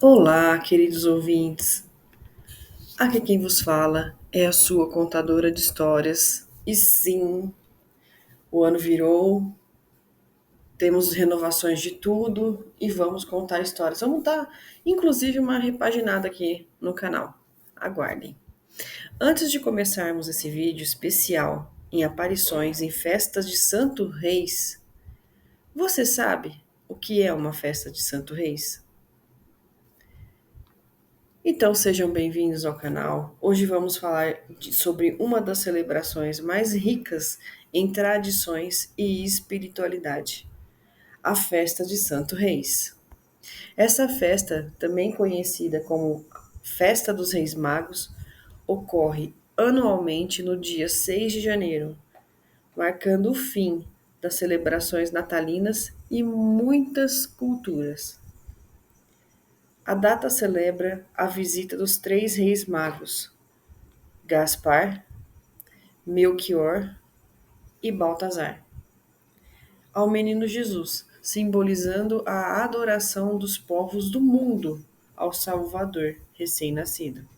Olá, queridos ouvintes. Aqui quem vos fala é a sua contadora de histórias. E sim, o ano virou, temos renovações de tudo e vamos contar histórias. Vamos dar, inclusive, uma repaginada aqui no canal. Aguardem. Antes de começarmos esse vídeo especial em aparições em festas de Santo Reis, você sabe o que é uma festa de Santo Reis? Então sejam bem-vindos ao canal. Hoje vamos falar sobre uma das celebrações mais ricas em tradições e espiritualidade, a festa de Santo Reis. Essa festa, também conhecida como Festa dos Reis Magos, ocorre anualmente no dia 6 de janeiro, marcando o fim das celebrações natalinas e muitas culturas. A data celebra a visita dos três reis magos, Gaspar, Melchior e Baltazar, ao menino Jesus, simbolizando a adoração dos povos do mundo ao Salvador recém-nascido.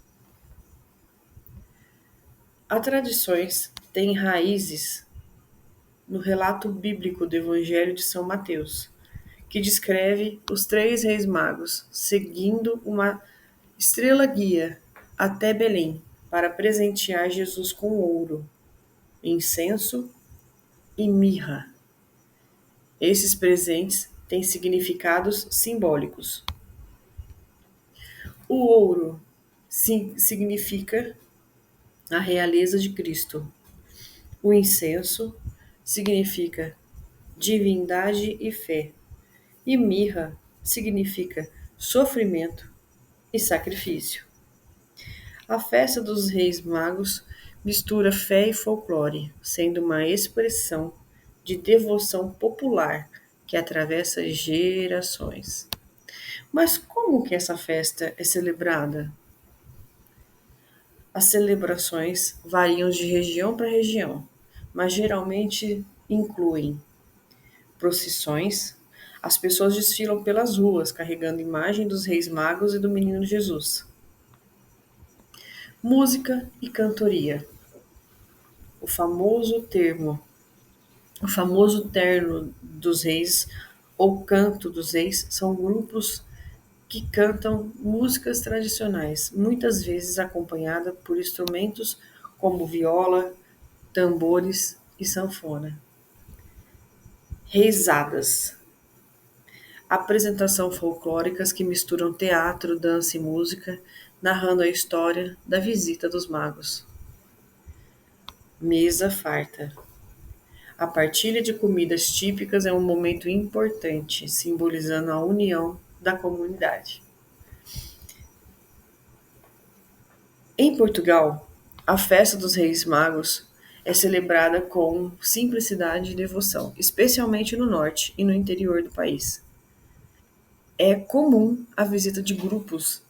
As tradições têm raízes no relato bíblico do Evangelho de São Mateus, que descreve os três reis magos seguindo uma estrela guia até Belém para presentear Jesus com ouro, incenso e mirra. Esses presentes têm significados simbólicos. O ouro significa a realeza de Cristo. O incenso significa divindade e fé. E mirra significa sofrimento e sacrifício. A festa dos Reis Magos mistura fé e folclore, sendo uma expressão de devoção popular que atravessa gerações. Mas como que essa festa é celebrada? As celebrações variam de região para região, mas geralmente incluem procissões. As pessoas desfilam pelas ruas carregando imagem dos Reis Magos e do Menino Jesus. Música e cantoria. O famoso termo, o famoso terno dos reis ou canto dos reis são grupos que cantam músicas tradicionais, muitas vezes acompanhada por instrumentos como viola, tambores e sanfona. Reisadas. Apresentação folclóricas que misturam teatro, dança e música, narrando a história da visita dos magos. Mesa farta. A partilha de comidas típicas é um momento importante, simbolizando a união da comunidade. Em Portugal, a festa dos Reis Magos é celebrada com simplicidade e devoção, especialmente no norte e no interior do país. É comum a visita de grupos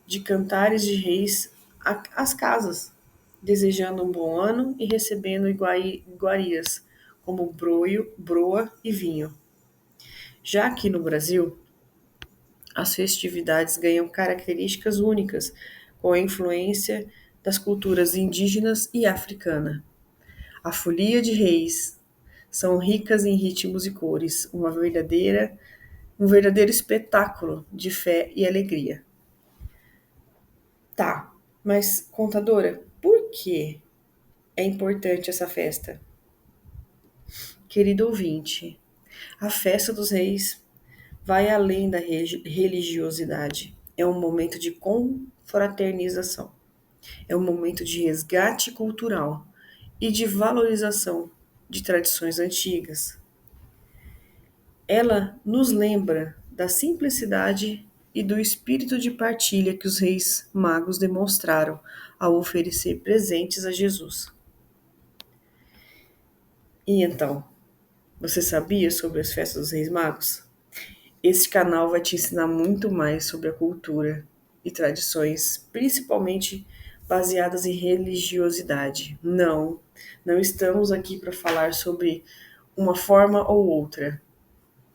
de cantares de reis às casas, desejando um bom ano e recebendo iguarias como broio, broa e vinho. Já aqui no Brasil, as festividades ganham características únicas, com a influência das culturas indígenas e africana. A folia de reis são ricas em ritmos e cores, um verdadeiro espetáculo de fé e alegria. Tá, mas contadora, por que é importante essa festa? Querido ouvinte, a festa dos reis vai além da religiosidade. É um momento de confraternização. É um momento de resgate cultural e de valorização de tradições antigas. Ela nos lembra da simplicidade e do espírito de partilha que os reis magos demonstraram ao oferecer presentes a Jesus. E então, você sabia sobre as festas dos reis magos? Este canal vai te ensinar muito mais sobre a cultura e tradições, principalmente baseadas em religiosidade. Não estamos aqui para falar sobre uma forma ou outra.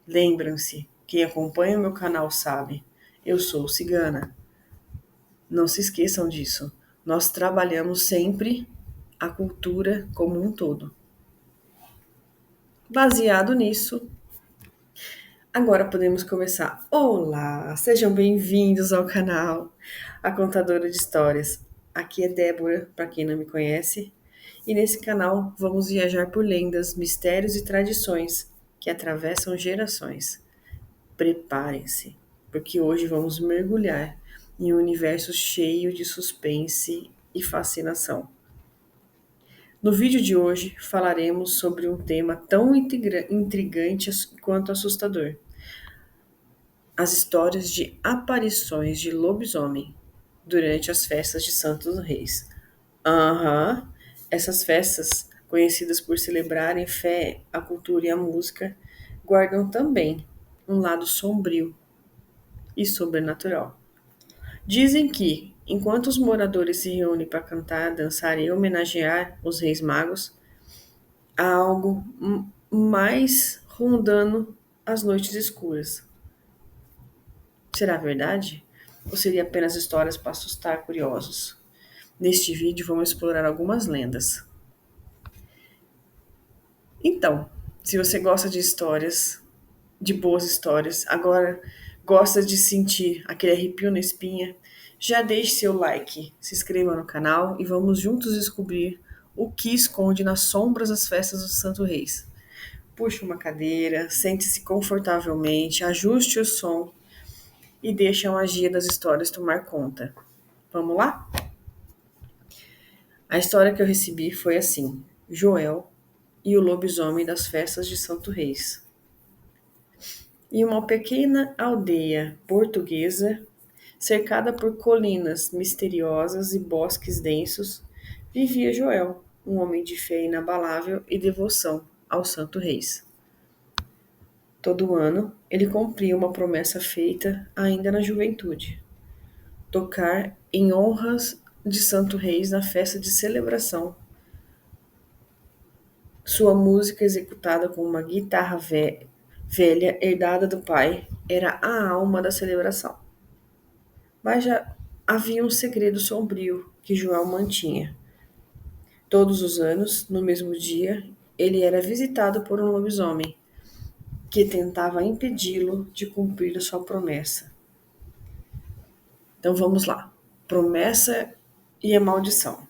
Lembram-se, quem acompanha o meu canal sabe, Eu sou cigana. Não se esqueçam disso. Nós trabalhamos sempre a cultura como um todo. Baseado nisso, agora podemos começar. Olá, sejam bem-vindos ao canal A Contadora de Histórias. Aqui é Débora, para quem não me conhece, e nesse canal vamos viajar por lendas, mistérios e tradições que atravessam gerações. Preparem-se, porque hoje vamos mergulhar em um universo cheio de suspense e fascinação. No vídeo de hoje falaremos sobre um tema tão intrigante quanto assustador: as histórias de aparições de lobisomem durante as festas de Santos Reis. Aham, essas festas, conhecidas por celebrarem fé, a cultura e a música, guardam também um lado sombrio e sobrenatural. Dizem que, enquanto os moradores se reúnem para cantar, dançar e homenagear os reis magos, há algo mais rondando as noites escuras. Será verdade? Ou seria apenas histórias para assustar curiosos? Neste vídeo vamos explorar algumas lendas. Então, se você gosta de histórias, de boas histórias, agora gosta de sentir aquele arrepio na espinha, já deixe seu like, se inscreva no canal e vamos juntos descobrir o que esconde nas sombras das festas dos Santos Reis. Puxe uma cadeira, sente-se confortavelmente, ajuste o som e deixe a magia das histórias tomar conta. Vamos lá? A história que eu recebi foi assim: Joel e o lobisomem das festas de Santo Reis. Em uma pequena aldeia portuguesa, cercada por colinas misteriosas e bosques densos, vivia Joel, um homem de fé inabalável e devoção ao Santo Reis. Todo ano, ele cumpria uma promessa feita ainda na juventude: tocar em honras de Santo Reis na festa de celebração. Sua música, executada com uma guitarra velha herdada do pai, era a alma da celebração. Mas já havia um segredo sombrio que João mantinha. Todos os anos, no mesmo dia, ele era visitado por um lobisomem que tentava impedi-lo de cumprir a sua promessa. Então vamos lá. Promessa e a maldição.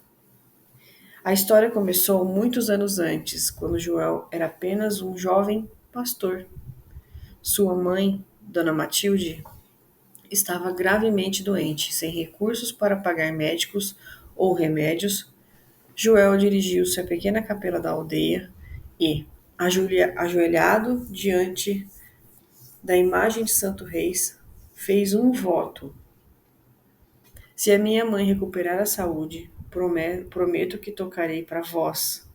A história começou muitos anos antes, quando Joel era apenas um jovem pastor. Sua mãe, Dona Matilde, estava gravemente doente, sem recursos para pagar médicos ou remédios. Joel dirigiu-se à pequena capela da aldeia e, ajoelhado diante da imagem de Santo Reis, fez um voto: se a minha mãe recuperar a saúde, prometo que tocarei para vós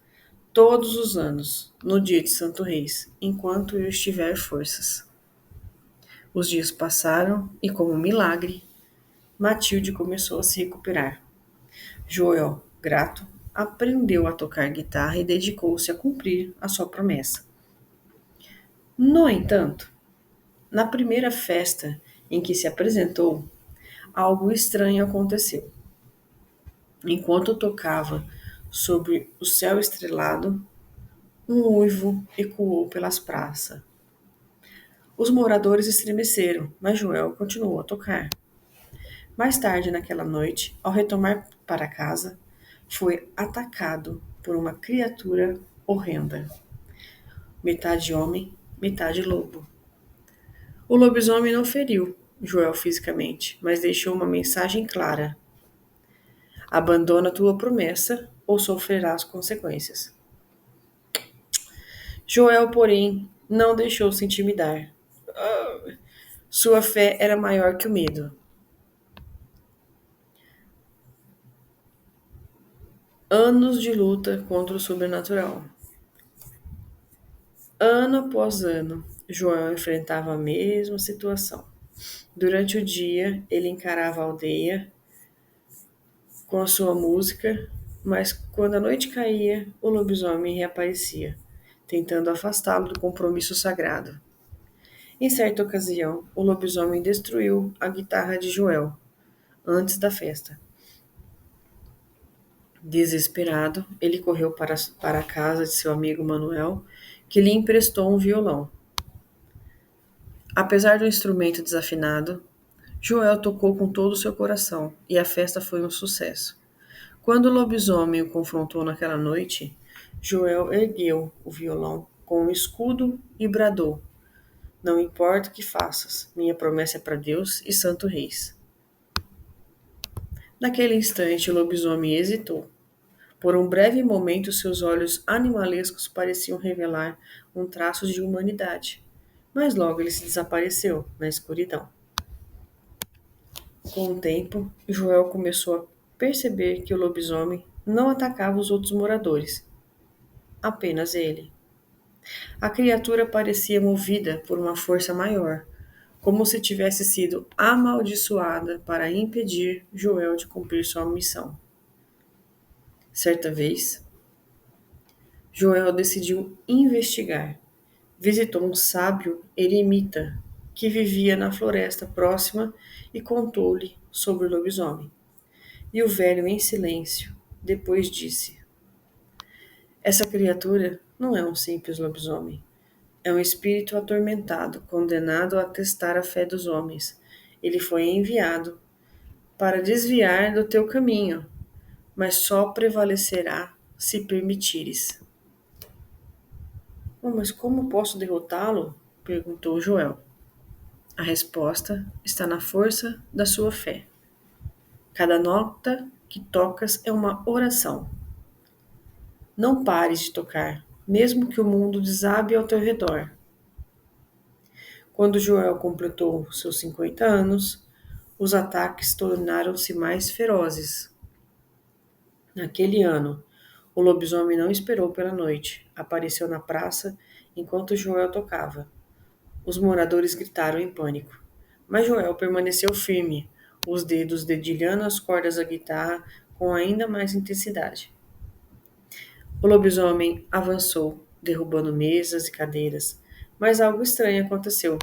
todos os anos, no dia de Santo Reis, enquanto eu estiver forças. Os dias passaram e, como um milagre, Matilde começou a se recuperar. Joel, grato, aprendeu a tocar guitarra e dedicou-se a cumprir a sua promessa. No entanto, na primeira festa em que se apresentou, algo estranho aconteceu. Enquanto tocava sobre o céu estrelado, um uivo ecoou pelas praças. Os moradores estremeceram, mas Joel continuou a tocar. Mais tarde naquela noite, ao retornar para casa, foi atacado por uma criatura horrenda, metade homem, metade lobo. O lobisomem não feriu Joel fisicamente, mas deixou uma mensagem clara: abandona tua promessa ou sofrerás consequências. Joel, porém, não deixou-se intimidar. Sua fé era maior que o medo. Anos de luta contra o sobrenatural. Ano após ano, Joel enfrentava a mesma situação. Durante o dia, ele encarava a aldeia com a sua música, mas quando a noite caía, o lobisomem reaparecia, tentando afastá-lo do compromisso sagrado. Em certa ocasião, o lobisomem destruiu a guitarra de Joel antes da festa. Desesperado, ele correu para a casa de seu amigo Manuel, que lhe emprestou um violão. Apesar do instrumento desafinado, Joel tocou com todo o seu coração e a festa foi um sucesso. Quando o lobisomem o confrontou naquela noite, Joel ergueu o violão com um escudo e bradou: Não importa o que faças, minha promessa é para Deus e Santo Reis. Naquele instante, o lobisomem hesitou. Por um breve momento, seus olhos animalescos pareciam revelar um traço de humanidade, mas logo ele se desapareceu na escuridão. Com o tempo, Joel começou a perceber que o lobisomem não atacava os outros moradores, apenas ele. A criatura parecia movida por uma força maior, como se tivesse sido amaldiçoada para impedir Joel de cumprir sua missão. Certa vez, Joel decidiu investigar. Visitou um sábio eremita que vivia na floresta próxima e contou-lhe sobre o lobisomem. E o velho, em silêncio, depois disse: Essa criatura não é um simples lobisomem. É um espírito atormentado, condenado a testar a fé dos homens. Ele foi enviado para desviar do teu caminho, mas só prevalecerá se permitires. Mas como posso derrotá-lo? Perguntou Joel. A resposta está na força da sua fé. Cada nota que tocas é uma oração. Não pares de tocar, mesmo que o mundo desabe ao teu redor. Quando Joel completou seus 50 anos, os ataques tornaram-se mais ferozes. Naquele ano, o lobisomem não esperou pela noite. Apareceu na praça enquanto Joel tocava. Os moradores gritaram em pânico. Mas Joel permaneceu firme, os dedos dedilhando as cordas da guitarra com ainda mais intensidade. O lobisomem avançou, derrubando mesas e cadeiras, mas algo estranho aconteceu.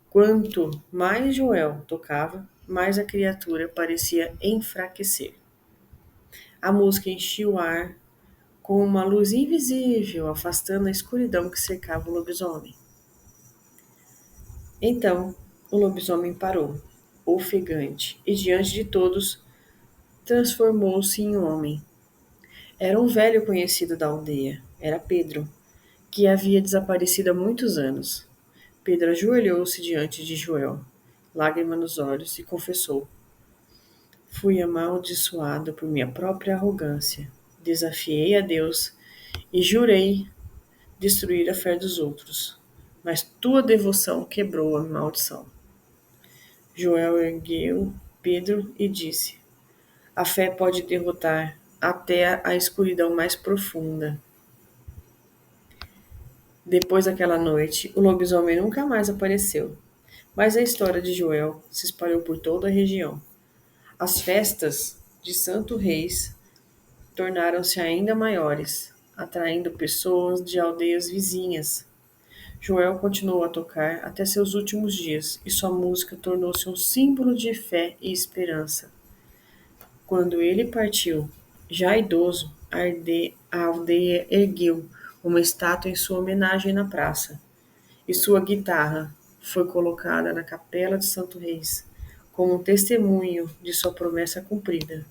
Quanto mais Joel tocava, mais a criatura parecia enfraquecer. A música enchia o ar com uma luz invisível, afastando a escuridão que cercava o lobisomem. Então, o lobisomem parou, ofegante, e diante de todos transformou-se em homem. Era um velho conhecido da aldeia. Era Pedro, que havia desaparecido há muitos anos. Pedro ajoelhou-se diante de Joel, lágrima nos olhos, e confessou: Fui amaldiçoado por minha própria arrogância. Desafiei a Deus e jurei destruir a fé dos outros. Mas tua devoção quebrou a maldição. Joel ergueu Pedro e disse: A fé pode derrotar até a escuridão mais profunda. Depois daquela noite, o lobisomem nunca mais apareceu. Mas a história de Joel se espalhou por toda a região. As festas de Santo Reis tornaram-se ainda maiores, atraindo pessoas de aldeias vizinhas. Joel continuou a tocar até seus últimos dias e sua música tornou-se um símbolo de fé e esperança. Quando ele partiu, já idoso, a aldeia ergueu uma estátua em sua homenagem na praça, e sua guitarra foi colocada na capela de Santo Reis, como um testemunho de sua promessa cumprida.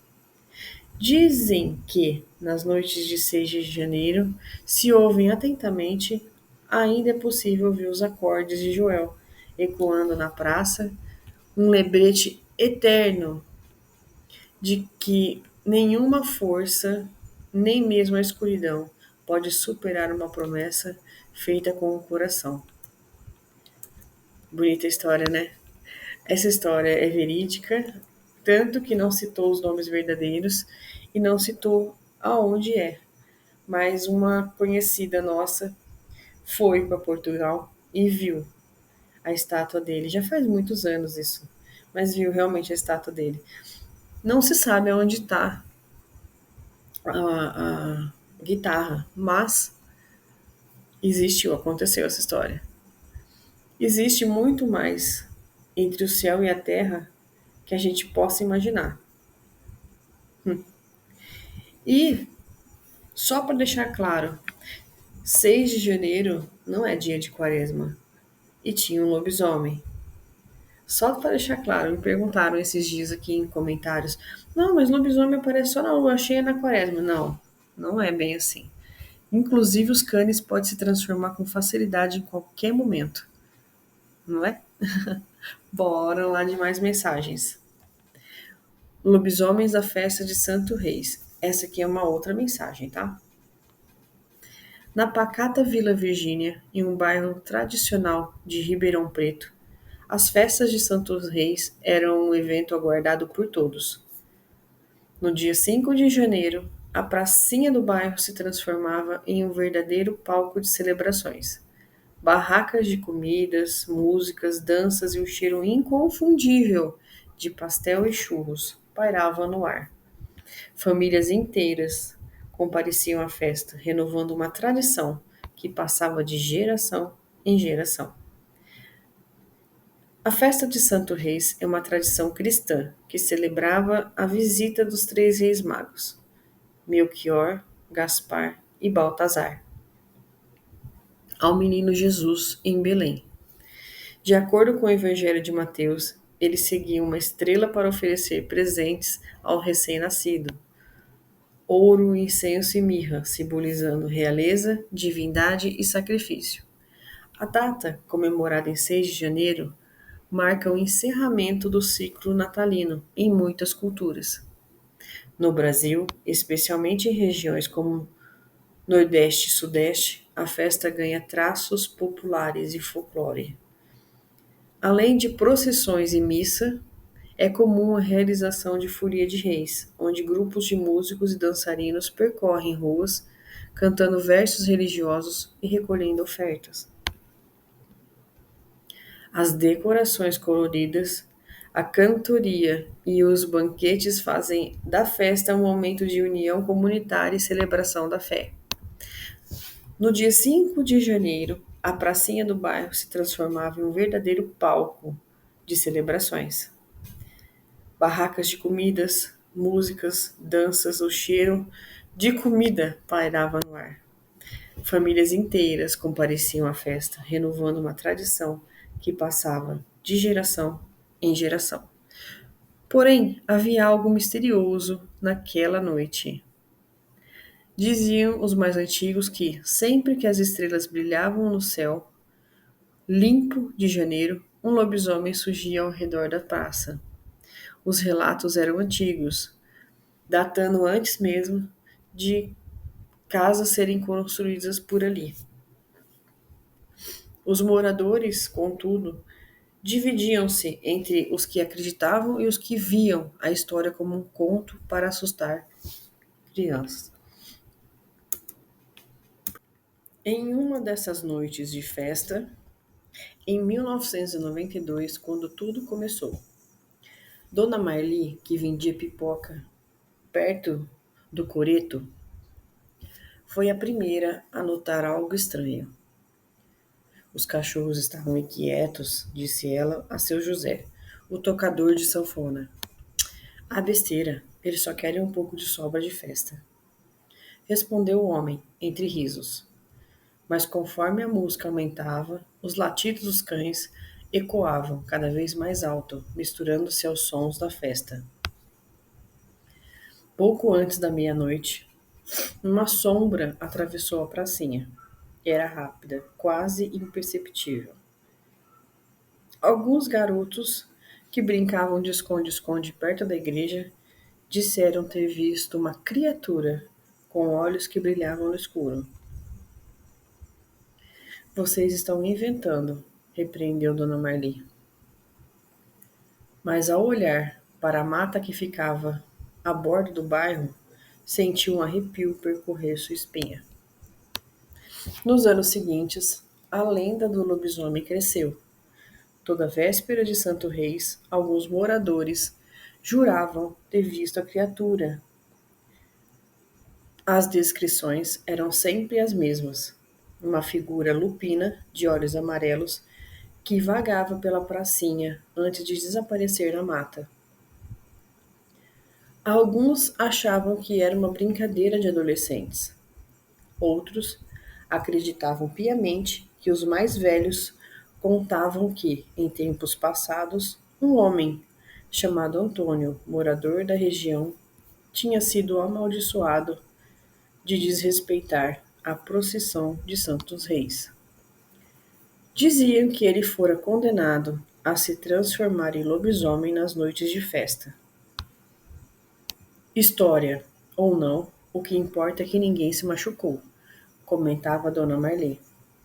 Dizem que, nas noites de 6 de janeiro, se ouvem atentamente, ainda é possível ouvir os acordes de Joel ecoando na praça, um lembrete eterno de que nenhuma força, nem mesmo a escuridão, pode superar uma promessa feita com o coração. Bonita história, né? Essa história é verídica, tanto que não citou os nomes verdadeiros e não citou aonde é. Mas uma conhecida nossa foi para Portugal e viu a estátua dele. Já faz muitos anos isso, mas viu realmente a estátua dele. Não se sabe aonde está a guitarra, mas existiu, aconteceu essa história. Existe muito mais entre o céu e a terra que a gente possa imaginar. E, só para deixar claro, 6 de janeiro não é dia de quaresma. E tinha um lobisomem. Só para deixar claro, me perguntaram esses dias aqui em comentários: não, mas lobisomem aparece só na lua cheia na quaresma. Não, não é bem assim. Inclusive, os canes podem se transformar com facilidade em qualquer momento, não é? Bora lá de mais mensagens. Lobisomens da festa de Santo Reis. Essa aqui é uma outra mensagem, tá? Na pacata Vila Virgínia, em um bairro tradicional de Ribeirão Preto, as festas de Santos Reis eram um evento aguardado por todos. No dia 5 de janeiro, a pracinha do bairro se transformava em um verdadeiro palco de celebrações. Barracas de comidas, músicas, danças e um cheiro inconfundível de pastel e churros pairavam no ar. Famílias inteiras compareciam à festa, renovando uma tradição que passava de geração em geração. A festa de Santo Reis é uma tradição cristã que celebrava a visita dos três reis magos, Melchior, Gaspar e Baltazar, ao menino Jesus em Belém. De acordo com o Evangelho de Mateus, eles seguiam uma estrela para oferecer presentes ao recém-nascido: ouro, incenso e mirra, simbolizando realeza, divindade e sacrifício. A data, comemorada em 6 de janeiro, marca o encerramento do ciclo natalino em muitas culturas. No Brasil, especialmente em regiões como Nordeste e Sudeste, a festa ganha traços populares e folclore. Além de procissões e missa, é comum a realização de folia de reis, onde grupos de músicos e dançarinos percorrem ruas, cantando versos religiosos e recolhendo ofertas. As decorações coloridas, a cantoria e os banquetes fazem da festa um momento de união comunitária e celebração da fé. No dia 5 de janeiro, a pracinha do bairro se transformava em um verdadeiro palco de celebrações. Barracas de comidas, músicas, danças, o cheiro de comida pairava no ar. Famílias inteiras compareciam à festa, renovando uma tradição que passava de geração em geração. Porém, havia algo misterioso naquela noite. Diziam os mais antigos que, sempre que as estrelas brilhavam no céu limpo de janeiro, um lobisomem surgia ao redor da praça. Os relatos eram antigos, datando antes mesmo de casas serem construídas por ali. Os moradores, contudo, dividiam-se entre os que acreditavam e os que viam a história como um conto para assustar crianças. Em uma dessas noites de festa, em 1992, quando tudo começou, Dona Marli, que vendia pipoca perto do coreto, foi a primeira a notar algo estranho. Os cachorros estavam inquietos, disse ela a seu José, o tocador de sanfona. Ah, besteira, eles só querem um pouco de sobra de festa. Respondeu o homem, entre risos. Mas conforme a música aumentava, os latidos dos cães ecoavam cada vez mais alto, misturando-se aos sons da festa. Pouco antes da meia-noite, uma sombra atravessou a pracinha. Era rápida, quase imperceptível. Alguns garotos que brincavam de esconde-esconde perto da igreja disseram ter visto uma criatura com olhos que brilhavam no escuro. Vocês estão inventando, repreendeu Dona Marli. Mas ao olhar para a mata que ficava à borda do bairro, sentiu um arrepio percorrer sua espinha. Nos anos seguintes, a lenda do lobisomem cresceu. Toda véspera de Santo Reis, alguns moradores juravam ter visto a criatura. As descrições eram sempre as mesmas. Uma figura lupina, de olhos amarelos, que vagava pela pracinha antes de desaparecer na mata. Alguns achavam que era uma brincadeira de adolescentes. Outros acreditavam piamente que os mais velhos contavam que, em tempos passados, um homem chamado Antônio, morador da região, tinha sido amaldiçoado de desrespeitar a procissão de Santos Reis. Diziam que ele fora condenado a se transformar em lobisomem nas noites de festa. História ou não, o que importa é que ninguém se machucou, comentava Dona Marlê,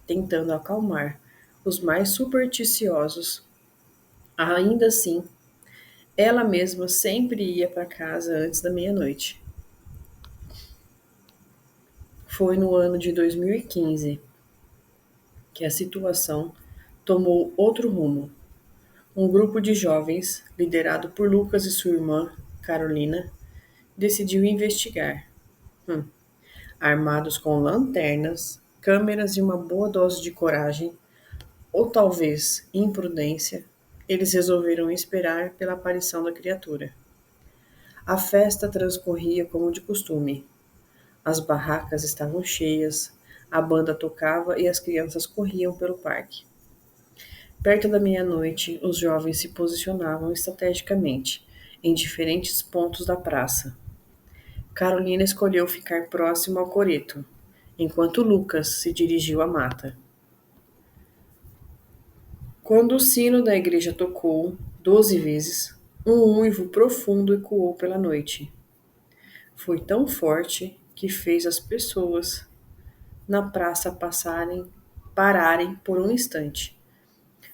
tentando acalmar os mais supersticiosos. Ainda assim, ela mesma sempre ia para casa antes da meia-noite. Foi no ano de 2015 que a situação tomou outro rumo. Um grupo de jovens, liderado por Lucas e sua irmã, Carolina, decidiu investigar. Armados com lanternas, câmeras e uma boa dose de coragem, ou talvez imprudência, eles resolveram esperar pela aparição da criatura. A festa transcorria como de costume. As barracas estavam cheias, a banda tocava e as crianças corriam pelo parque. Perto da meia-noite, os jovens se posicionavam estrategicamente em diferentes pontos da praça. Carolina escolheu ficar próximo ao coreto, enquanto Lucas se dirigiu à mata. Quando o sino da igreja tocou 12 vezes, um uivo profundo ecoou pela noite. Foi tão forte que fez as pessoas na praça pararem por um instante.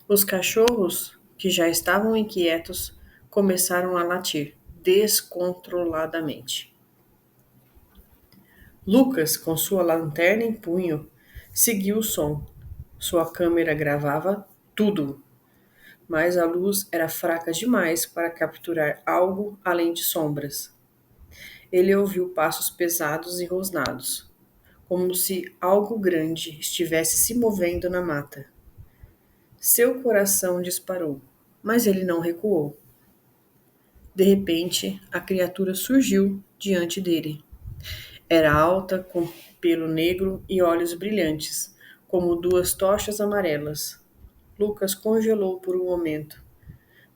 Os cachorros, que já estavam inquietos, começaram a latir descontroladamente. Lucas, com sua lanterna em punho, seguiu o som. Sua câmera gravava tudo, mas a luz era fraca demais para capturar algo além de sombras. Ele ouviu passos pesados e rosnados, como se algo grande estivesse se movendo na mata. Seu coração disparou, mas ele não recuou. De repente, a criatura surgiu diante dele. Era alta, com pelo negro e olhos brilhantes, como duas tochas amarelas. Lucas congelou por um momento,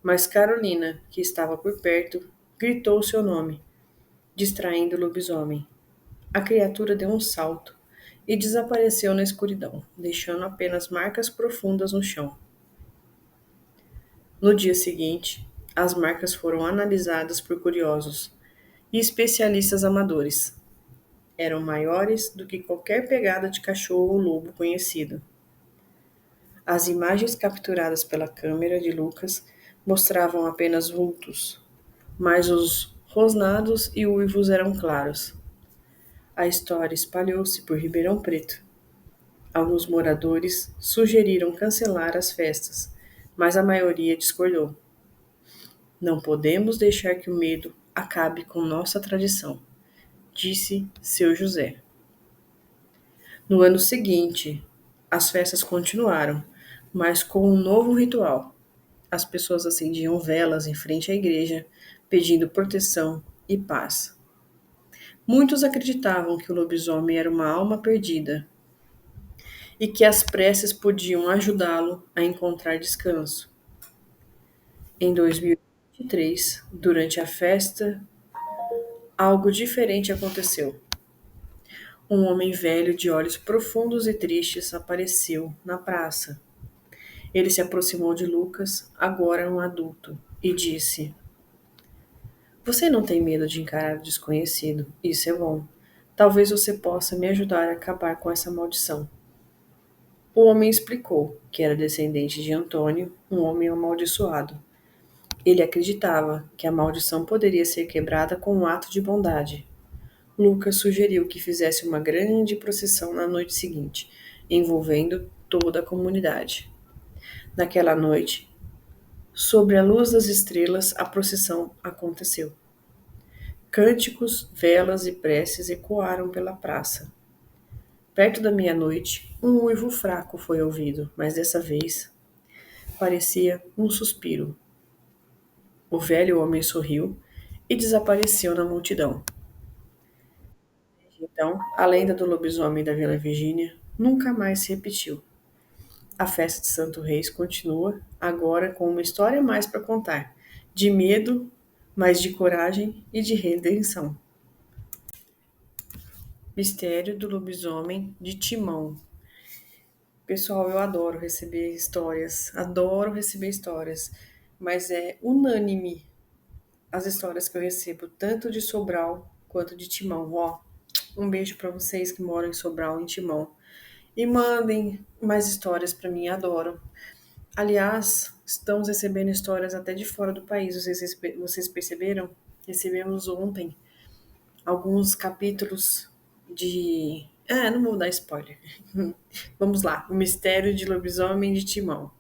mas Carolina, que estava por perto, gritou seu nome, distraindo o lobisomem. A criatura deu um salto e desapareceu na escuridão, deixando apenas marcas profundas no chão. No dia seguinte, as marcas foram analisadas por curiosos e especialistas amadores. Eram maiores do que qualquer pegada de cachorro ou lobo conhecido. As imagens capturadas pela câmera de Lucas mostravam apenas vultos, mas os rosnados e uivos eram claros. A história espalhou-se por Ribeirão Preto. Alguns moradores sugeriram cancelar as festas, mas a maioria discordou. Não podemos deixar que o medo acabe com nossa tradição, disse seu José. No ano seguinte, as festas continuaram, mas com um novo ritual. As pessoas acendiam velas em frente à igreja, pedindo proteção e paz. Muitos acreditavam que o lobisomem era uma alma perdida e que as preces podiam ajudá-lo a encontrar descanso. Em 2023, durante a festa, algo diferente aconteceu. Um homem velho de olhos profundos e tristes apareceu na praça. Ele se aproximou de Lucas, agora um adulto, e disse: Você não tem medo de encarar o desconhecido. Isso é bom. Talvez você possa me ajudar a acabar com essa maldição. O homem explicou que era descendente de Antônio, um homem amaldiçoado. Ele acreditava que a maldição poderia ser quebrada com um ato de bondade. Lucas sugeriu que fizesse uma grande procissão na noite seguinte, envolvendo toda a comunidade. Naquela noite, sob a luz das estrelas, a procissão aconteceu. Cânticos, velas e preces ecoaram pela praça. Perto da meia-noite, um uivo fraco foi ouvido, mas dessa vez parecia um suspiro. O velho homem sorriu e desapareceu na multidão. Então, a lenda do lobisomem da Vila Virgínia nunca mais se repetiu. A festa de Santo Reis continua, agora com uma história a mais para contar, de medo, mas de coragem e de redenção. Mistério do lobisomem de Timão. Pessoal, eu adoro receber histórias, mas é unânime as histórias que eu recebo, tanto de Sobral quanto de Timão. Ó, um beijo para vocês que moram em Sobral, em Timão. E mandem mais histórias para mim, adoro. Aliás, estamos recebendo histórias até de fora do país. Vocês perceberam? Recebemos ontem alguns capítulos de. Não vou dar spoiler. Vamos lá. O Mistério de Lobisomem de Timão.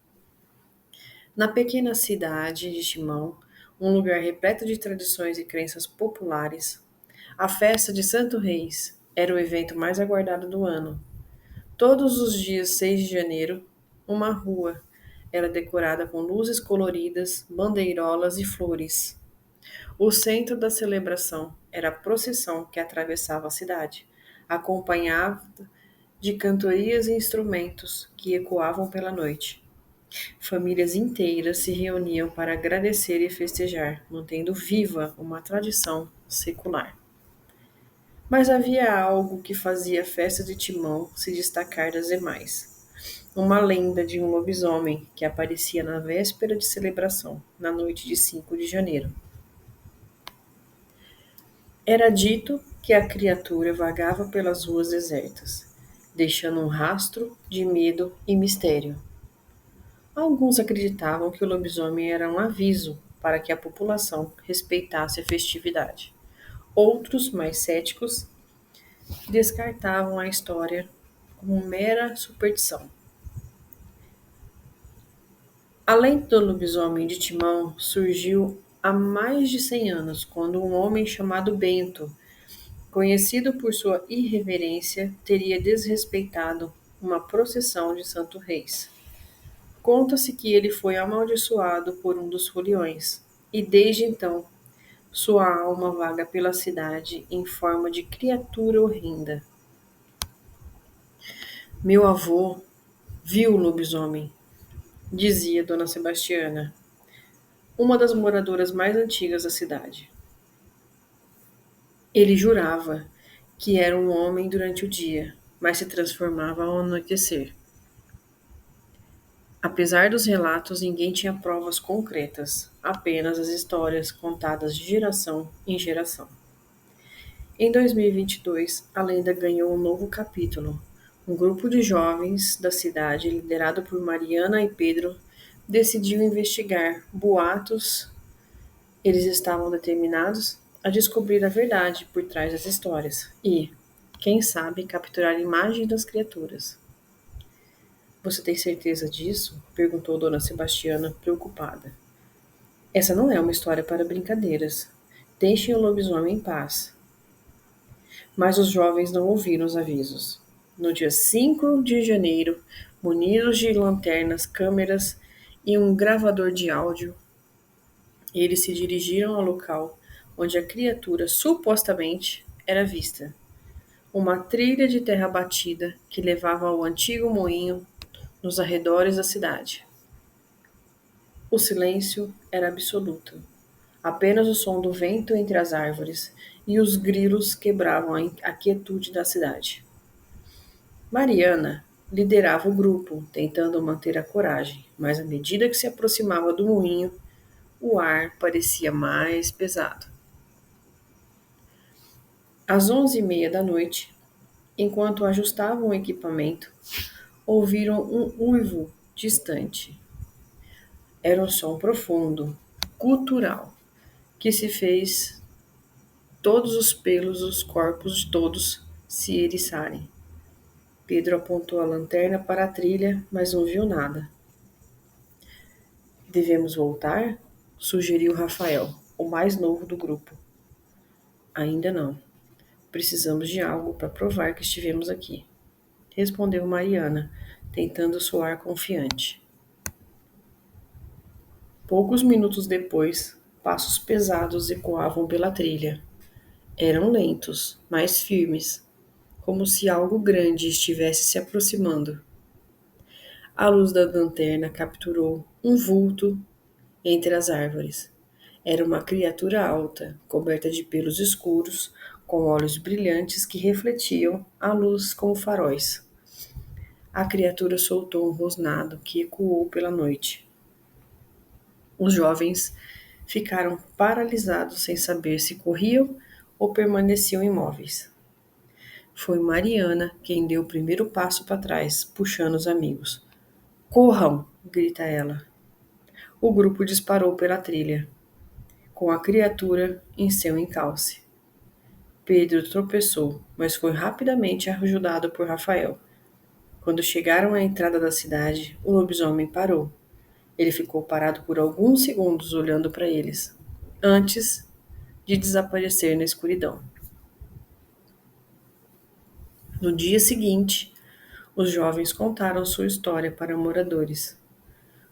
Na pequena cidade de Timão, um lugar repleto de tradições e crenças populares, a festa de Santo Reis era o evento mais aguardado do ano. Todos os dias 6 de janeiro, uma rua era decorada com luzes coloridas, bandeirolas e flores. O centro da celebração era a procissão que atravessava a cidade, acompanhada de cantorias e instrumentos que ecoavam pela noite. Famílias inteiras se reuniam para agradecer e festejar, mantendo viva uma tradição secular. Mas havia algo que fazia a festa de Timão se destacar das demais. Uma lenda de um lobisomem que aparecia na véspera de celebração, na noite de 5 de janeiro. Era dito que a criatura vagava pelas ruas desertas, deixando um rastro de medo e mistério. Alguns acreditavam que o lobisomem era um aviso para que a população respeitasse a festividade. Outros, mais céticos, descartavam a história como mera superstição. Além do lobisomem de Timão, surgiu há mais de 100 anos, quando um homem chamado Bento, conhecido por sua irreverência, teria desrespeitado uma procissão de Santo Reis. Conta-se que ele foi amaldiçoado por um dos foliões, e desde então sua alma vaga pela cidade em forma de criatura horrenda. Meu avô viu o lobisomem, dizia Dona Sebastiana, uma das moradoras mais antigas da cidade. Ele jurava que era um homem durante o dia, mas se transformava ao anoitecer. Apesar dos relatos, ninguém tinha provas concretas, apenas as histórias contadas de geração em geração. Em 2022, a lenda ganhou um novo capítulo. Um grupo de jovens da cidade, liderado por Mariana e Pedro, decidiu investigar boatos. Eles estavam determinados a descobrir a verdade por trás das histórias e, quem sabe, capturar imagens das criaturas. Você tem certeza disso? Perguntou Dona Sebastiana, preocupada. Essa não é uma história para brincadeiras. Deixem o lobisomem em paz. Mas os jovens não ouviram os avisos. No dia 5 de janeiro, munidos de lanternas, câmeras e um gravador de áudio, eles se dirigiram ao local onde a criatura supostamente era vista. Uma trilha de terra batida que levava ao antigo moinho nos arredores da cidade. O silêncio era absoluto. Apenas o som do vento entre as árvores e os grilos quebravam a quietude da cidade. Mariana liderava o grupo, tentando manter a coragem, mas à medida que se aproximava do moinho, o ar parecia mais pesado. Às 11h30 da noite, enquanto ajustavam o equipamento, ouviram um uivo distante. Era um som profundo, gutural, que se fez todos os pelos dos corpos de todos se eriçarem. Pedro apontou a lanterna para a trilha, mas não viu nada. Devemos voltar? Sugeriu Rafael, o mais novo do grupo. Ainda não. Precisamos de algo para provar que estivemos aqui, respondeu Mariana, tentando soar confiante. Poucos minutos depois, passos pesados ecoavam pela trilha. Eram lentos, mas firmes, como se algo grande estivesse se aproximando. A luz da lanterna capturou um vulto entre as árvores. Era uma criatura alta, coberta de pelos escuros, com olhos brilhantes que refletiam a luz como faróis. A criatura soltou um rosnado que ecoou pela noite. Os jovens ficaram paralisados sem saber se corriam ou permaneciam imóveis. Foi Mariana quem deu o primeiro passo para trás, puxando os amigos. Corram! Grita ela. O grupo disparou pela trilha, com a criatura em seu encalce. Pedro tropeçou, mas foi rapidamente ajudado por Rafael. Quando chegaram à entrada da cidade, o lobisomem parou. Ele ficou parado por alguns segundos olhando para eles, antes de desaparecer na escuridão. No dia seguinte, os jovens contaram sua história para moradores.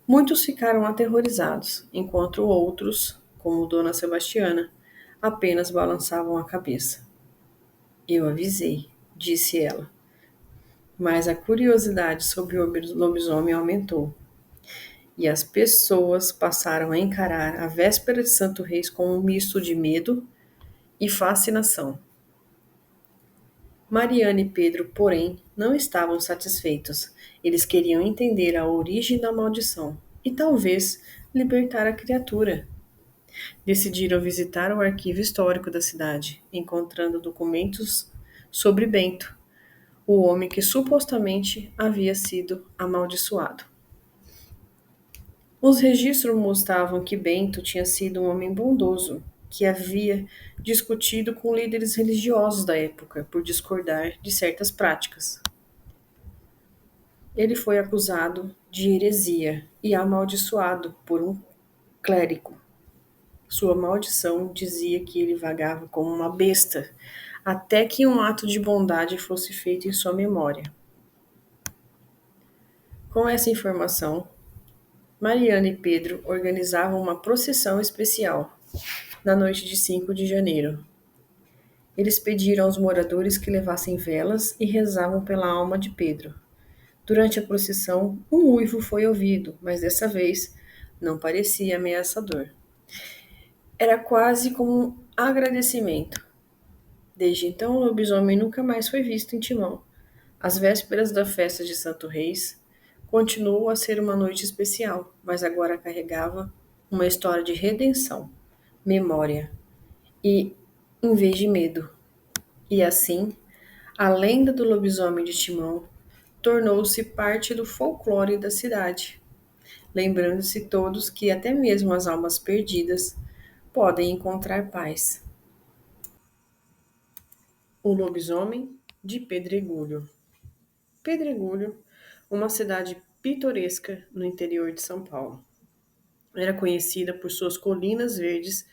Muitos ficaram aterrorizados, enquanto outros, como Dona Sebastiana, apenas balançavam a cabeça. Eu avisei, disse ela. Mas a curiosidade sobre o lobisomem aumentou, e as pessoas passaram a encarar a véspera de Santo Reis com um misto de medo e fascinação. Mariana e Pedro, porém, não estavam satisfeitos. Eles queriam entender a origem da maldição e talvez libertar a criatura. Decidiram visitar o arquivo histórico da cidade, encontrando documentos sobre Bento, o homem que supostamente havia sido amaldiçoado. Os registros mostravam que Bento tinha sido um homem bondoso, que havia discutido com líderes religiosos da época por discordar de certas práticas. Ele foi acusado de heresia e amaldiçoado por um clérigo. Sua maldição dizia que ele vagava como uma besta, até que um ato de bondade fosse feito em sua memória. Com essa informação, Mariana e Pedro organizavam uma procissão especial na noite de 5 de janeiro. Eles pediram aos moradores que levassem velas e rezavam pela alma de Pedro. Durante a procissão, um uivo foi ouvido, mas dessa vez não parecia ameaçador. Era quase como um agradecimento. Desde então, o lobisomem nunca mais foi visto em Timão. As vésperas da festa de Santo Reis continuou a ser uma noite especial, mas agora carregava uma história de redenção, memória e, em vez de medo. E assim, a lenda do lobisomem de Timão tornou-se parte do folclore da cidade, lembrando-se todos que até mesmo as almas perdidas podem encontrar paz. O lobisomem de Pedregulho. Pedregulho, uma cidade pitoresca no interior de São Paulo. Era conhecida por suas colinas verdes,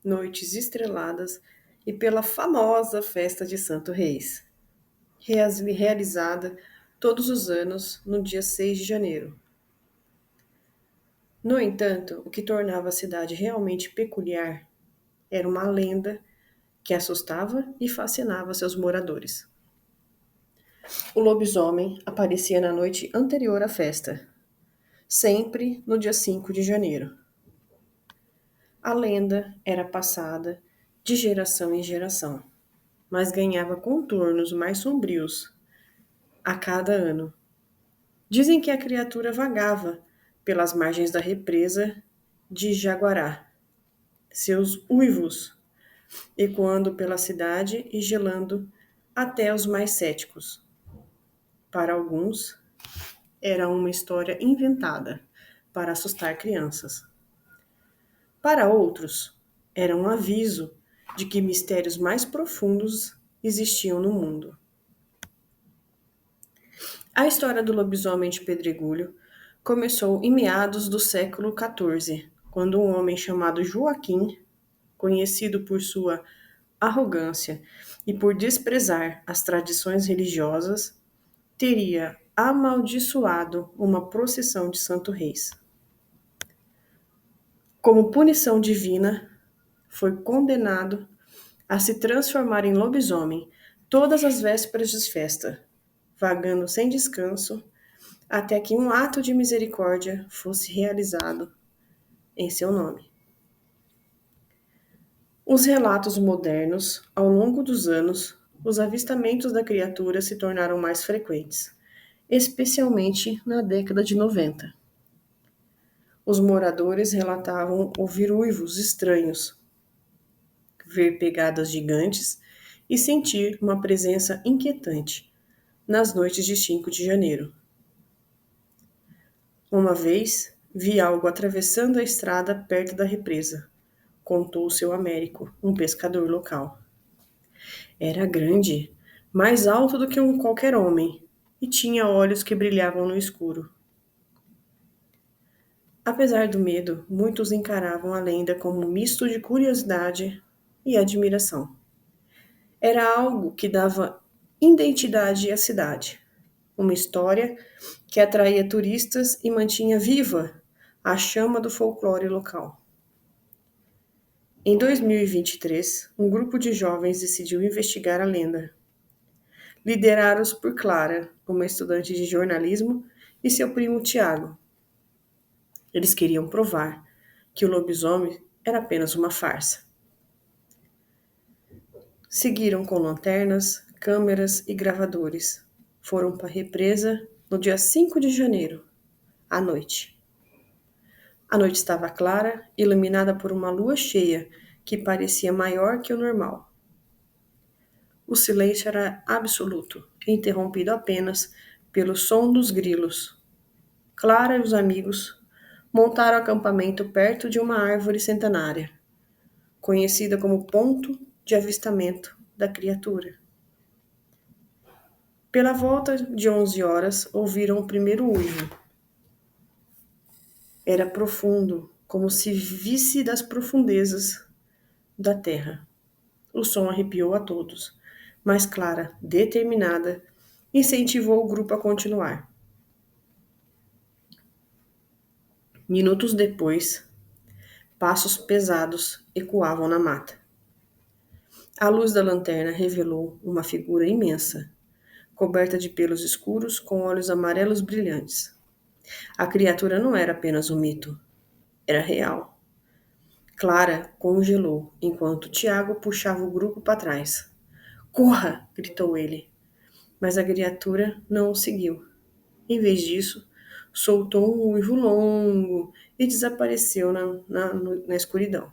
noites estreladas e pela famosa festa de Santo Reis, realizada todos os anos no dia 6 de janeiro. No entanto, o que tornava a cidade realmente peculiar era uma lenda que assustava e fascinava seus moradores. O lobisomem aparecia na noite anterior à festa, sempre no dia 5 de janeiro. A lenda era passada de geração em geração, mas ganhava contornos mais sombrios a cada ano. Dizem que a criatura vagava pelas margens da represa de Jaguará, seus uivos ecoando pela cidade e gelando até os mais céticos. Para alguns, era uma história inventada para assustar crianças. Para outros, era um aviso de que mistérios mais profundos existiam no mundo. A história do lobisomem de Pedregulho começou em meados do século XIV, quando um homem chamado Joaquim, conhecido por sua arrogância e por desprezar as tradições religiosas, teria amaldiçoado uma procissão de Santo Reis. Como punição divina, foi condenado a se transformar em lobisomem todas as vésperas de festa, vagando sem descanso até que um ato de misericórdia fosse realizado em seu nome. Os relatos modernos, ao longo dos anos, os avistamentos da criatura se tornaram mais frequentes, especialmente na década de 90. Os moradores relatavam ouvir uivos estranhos, ver pegadas gigantes e sentir uma presença inquietante nas noites de 5 de janeiro. Uma vez, vi algo atravessando a estrada perto da represa, contou seu Américo, um pescador local. Era grande, mais alto do que qualquer homem, e tinha olhos que brilhavam no escuro. Apesar do medo, muitos encaravam a lenda como um misto de curiosidade e admiração. Era algo que dava identidade à cidade, uma história que atraía turistas e mantinha viva a chama do folclore local. Em 2023, um grupo de jovens decidiu investigar a lenda, liderados por Clara, uma estudante de jornalismo, e seu primo Tiago. Eles queriam provar que o lobisomem era apenas uma farsa. Seguiram com lanternas, câmeras e gravadores. Foram para a represa no dia 5 de janeiro, à noite. A noite estava clara, iluminada por uma lua cheia que parecia maior que o normal. O silêncio era absoluto, interrompido apenas pelo som dos grilos. Clara e os amigos montaram acampamento perto de uma árvore centenária, conhecida como ponto de avistamento da criatura. Pela volta de 11 horas, ouviram o primeiro uivo. Era profundo, como se visse das profundezas da terra. O som arrepiou a todos, mas Clara, determinada, incentivou o grupo a continuar. Minutos depois, passos pesados ecoavam na mata. A luz da lanterna revelou uma figura imensa, coberta de pelos escuros com olhos amarelos brilhantes. A criatura não era apenas um mito, era real. Clara congelou enquanto Tiago puxava o grupo para trás. Corra! Gritou ele, mas a criatura não o seguiu. Em vez disso, soltou um uivo longo e desapareceu na escuridão.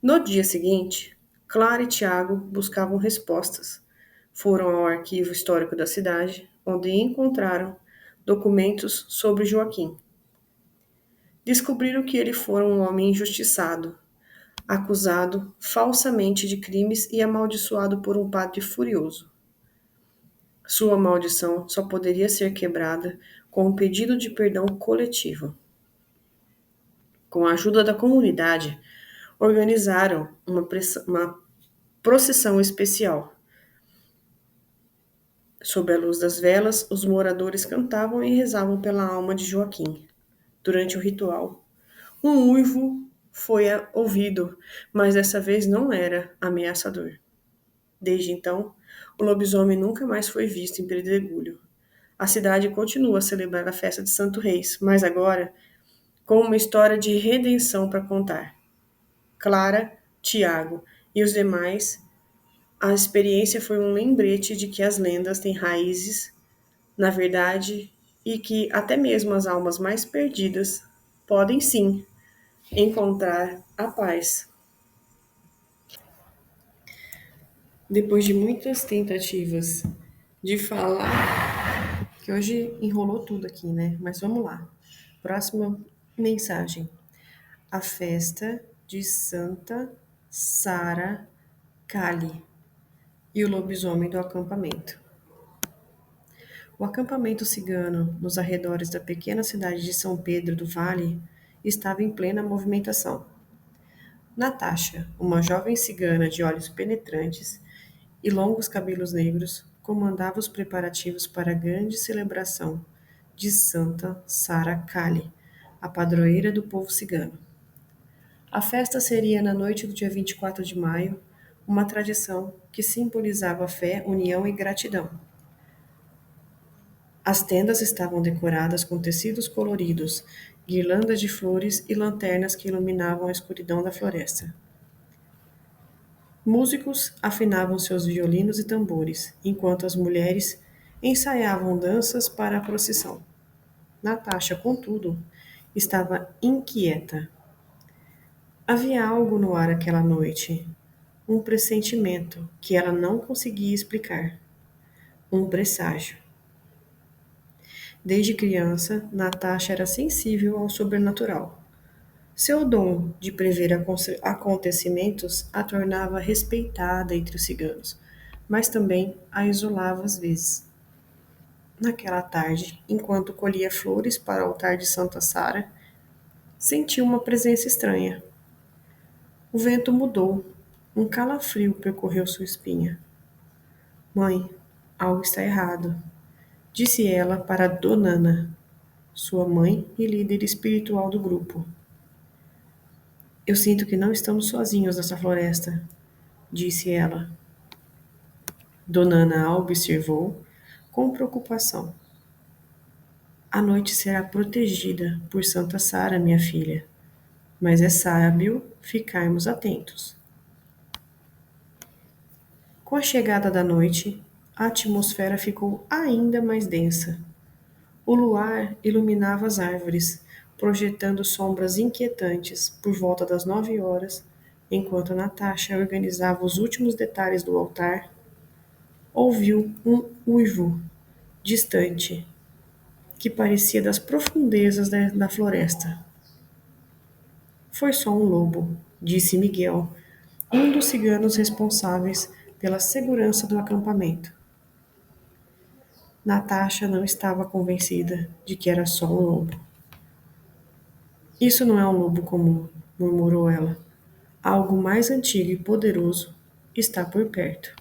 No dia seguinte, Clara e Tiago buscavam respostas. Foram ao arquivo histórico da cidade, onde encontraram documentos sobre Joaquim. Descobriram que ele fora um homem injustiçado, acusado falsamente de crimes e amaldiçoado por um padre furioso. Sua maldição só poderia ser quebrada com um pedido de perdão coletivo. Com a ajuda da comunidade, organizaram uma procissão especial. Sob a luz das velas, os moradores cantavam e rezavam pela alma de Joaquim. Durante o ritual, um uivo foi ouvido, mas dessa vez não era ameaçador. Desde então, o lobisomem nunca mais foi visto em Pedregulho. A cidade continua a celebrar a festa de Santo Reis, mas agora com uma história de redenção para contar. Clara, Tiago e os demais, a experiência foi um lembrete de que as lendas têm raízes na verdade e que até mesmo as almas mais perdidas podem sim encontrar a paz. Depois de muitas tentativas de falar, que hoje enrolou tudo aqui, né? Mas vamos lá. Próxima mensagem. A festa de Santa Sara Cali e o lobisomem do acampamento. O acampamento cigano nos arredores da pequena cidade de São Pedro do Vale estava em plena movimentação. Natasha, uma jovem cigana de olhos penetrantes e longos cabelos negros, comandava os preparativos para a grande celebração de Santa Sara Cali, a padroeira do povo cigano. A festa seria na noite do dia 24 de maio, uma tradição que simbolizava fé, união e gratidão. As tendas estavam decoradas com tecidos coloridos, guirlandas de flores e lanternas que iluminavam a escuridão da floresta. Músicos afinavam seus violinos e tambores, enquanto as mulheres ensaiavam danças para a procissão. Natasha, contudo, estava inquieta. Havia algo no ar aquela noite, um pressentimento que ela não conseguia explicar, um presságio. Desde criança, Natasha era sensível ao sobrenatural. Seu dom de prever acontecimentos a tornava respeitada entre os ciganos, mas também a isolava às vezes. Naquela tarde, enquanto colhia flores para o altar de Santa Sara, sentiu uma presença estranha. O vento mudou, um calafrio percorreu sua espinha. Mãe, algo está errado, disse ela para Donana, sua mãe e líder espiritual do grupo. Eu sinto que não estamos sozinhos nessa floresta, disse ela. Donana a observou com preocupação. A noite será protegida por Santa Sara, minha filha, mas é sábio ficarmos atentos. Com a chegada da noite, a atmosfera ficou ainda mais densa. O luar iluminava as árvores, projetando sombras inquietantes por volta das 9 horas, enquanto Natasha organizava os últimos detalhes do altar, ouviu um uivo distante, que parecia das profundezas da floresta. Foi só um lobo, disse Miguel, um dos ciganos responsáveis pela segurança do acampamento. Natasha não estava convencida de que era só um lobo. Isso não é um lobo comum, murmurou ela. Algo mais antigo e poderoso está por perto.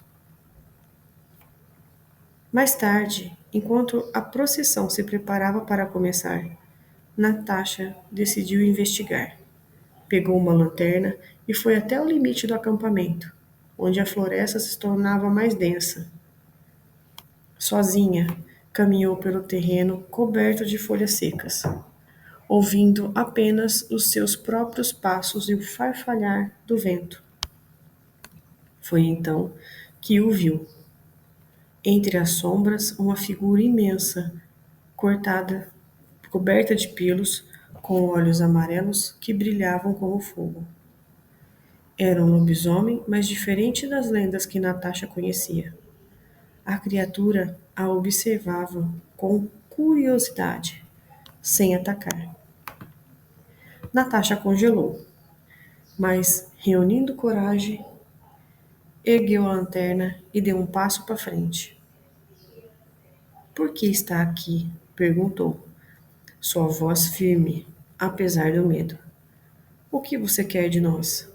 Mais tarde, enquanto a procissão se preparava para começar, Natasha decidiu investigar. Pegou uma lanterna e foi até o limite do acampamento, onde a floresta se tornava mais densa. Sozinha, caminhou pelo terreno coberto de folhas secas, ouvindo apenas os seus próprios passos e o farfalhar do vento. Foi então que o viu. Entre as sombras, uma figura imensa, cortada, coberta de pelos, com olhos amarelos que brilhavam como fogo. Era um lobisomem, mas diferente das lendas que Natasha conhecia. A criatura a observava com curiosidade, sem atacar. Natasha congelou, mas, reunindo coragem, ergueu a lanterna e deu um passo para frente. Por que está aqui? Perguntou, sua voz firme, apesar do medo. O que você quer de nós?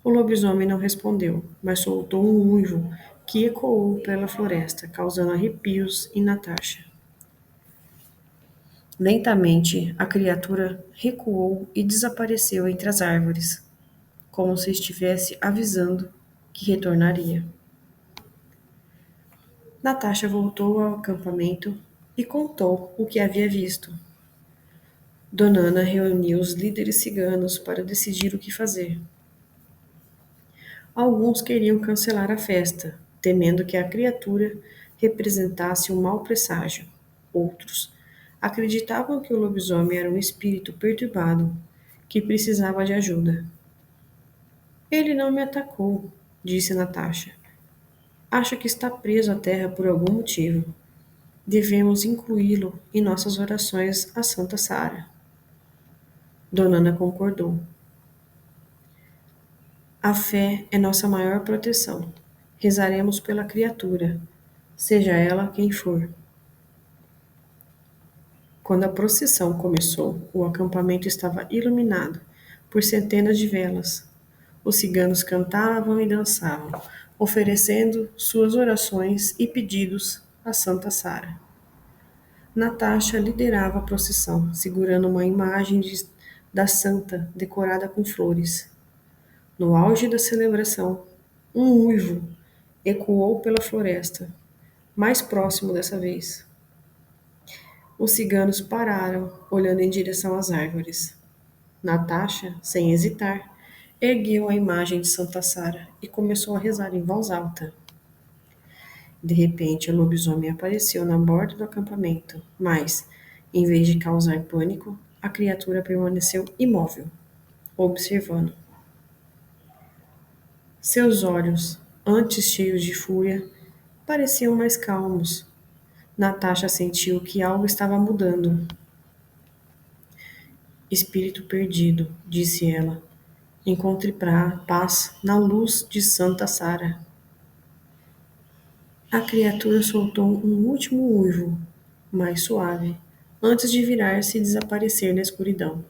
O lobisomem não respondeu, mas soltou um uivo que ecoou pela floresta, causando arrepios em Natasha. Lentamente, a criatura recuou e desapareceu entre as árvores, como se estivesse avisando que retornaria. Natasha voltou ao acampamento e contou o que havia visto. Donana reuniu os líderes ciganos para decidir o que fazer. Alguns queriam cancelar a festa, temendo que a criatura representasse um mau presságio. Outros acreditavam que o lobisomem era um espírito perturbado, que precisava de ajuda. Ele não me atacou, disse Natasha. Acho que está preso à terra por algum motivo. Devemos incluí-lo em nossas orações a Santa Sara. Donana concordou. A fé é nossa maior proteção. Rezaremos pela criatura, seja ela quem for. Quando a procissão começou, o acampamento estava iluminado por centenas de velas. Os ciganos cantavam e dançavam, oferecendo suas orações e pedidos a Santa Sara. Natasha liderava a procissão, segurando uma imagem da santa decorada com flores. No auge da celebração, um uivo ecoou pela floresta, mais próximo dessa vez. Os ciganos pararam, olhando em direção às árvores. Natasha, sem hesitar, ergueu a imagem de Santa Sara e começou a rezar em voz alta. De repente, o lobisomem apareceu na borda do acampamento, mas, em vez de causar pânico, a criatura permaneceu imóvel, observando. Seus olhos, antes cheios de fúria, pareciam mais calmos. Natasha sentiu que algo estava mudando. Espírito perdido, disse ela. Encontre paz na luz de Santa Sara. A criatura soltou um último uivo, mais suave, antes de virar-se e desaparecer na escuridão.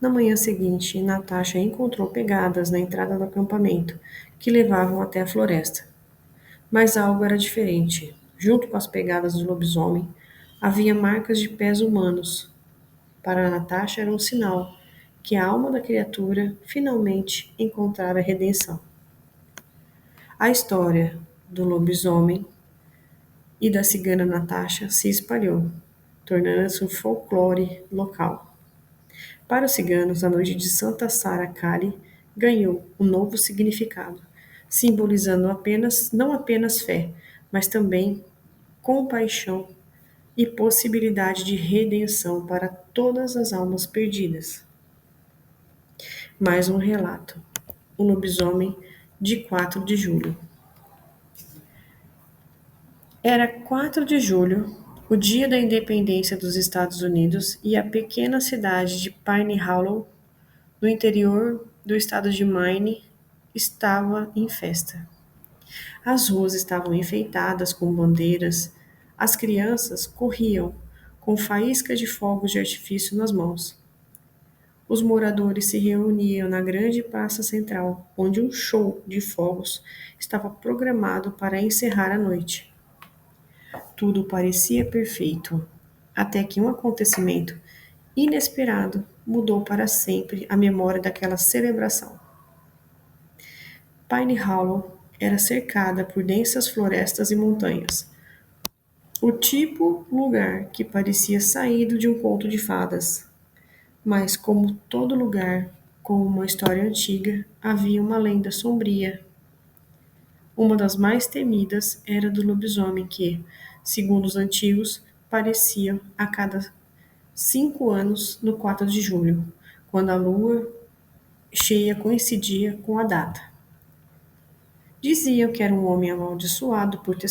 Na manhã seguinte, Natasha encontrou pegadas na entrada do acampamento que levavam até a floresta. Mas algo era diferente. Junto com as pegadas do lobisomem, havia marcas de pés humanos. Para Natasha era um sinal que a alma da criatura finalmente encontrara redenção. A história do lobisomem e da cigana Natasha se espalhou, tornando-se um folclore local. Para os ciganos, a noite de Santa Sara Kali ganhou um novo significado, simbolizando não apenas fé, mas também compaixão e possibilidade de redenção para todas as almas perdidas. Mais um relato. O lobisomem de 4 de julho. Era 4 de julho, o dia da independência dos Estados Unidos, e a pequena cidade de Pine Hollow, no interior do estado de Maine, estava em festa. As ruas estavam enfeitadas com bandeiras, as crianças corriam com faíscas de fogos de artifício nas mãos. Os moradores se reuniam na grande praça central, onde um show de fogos estava programado para encerrar a noite. Tudo parecia perfeito, até que um acontecimento inesperado mudou para sempre a memória daquela celebração. Pine Hollow era cercada por densas florestas e montanhas. O tipo lugar que parecia saído de um conto de fadas. Mas, como todo lugar com uma história antiga, havia uma lenda sombria. Uma das mais temidas era do lobisomem que, segundo os antigos, aparecia a cada 5 anos no 4 de julho, quando a lua cheia coincidia com a data. Diziam que era um homem amaldiçoado por ter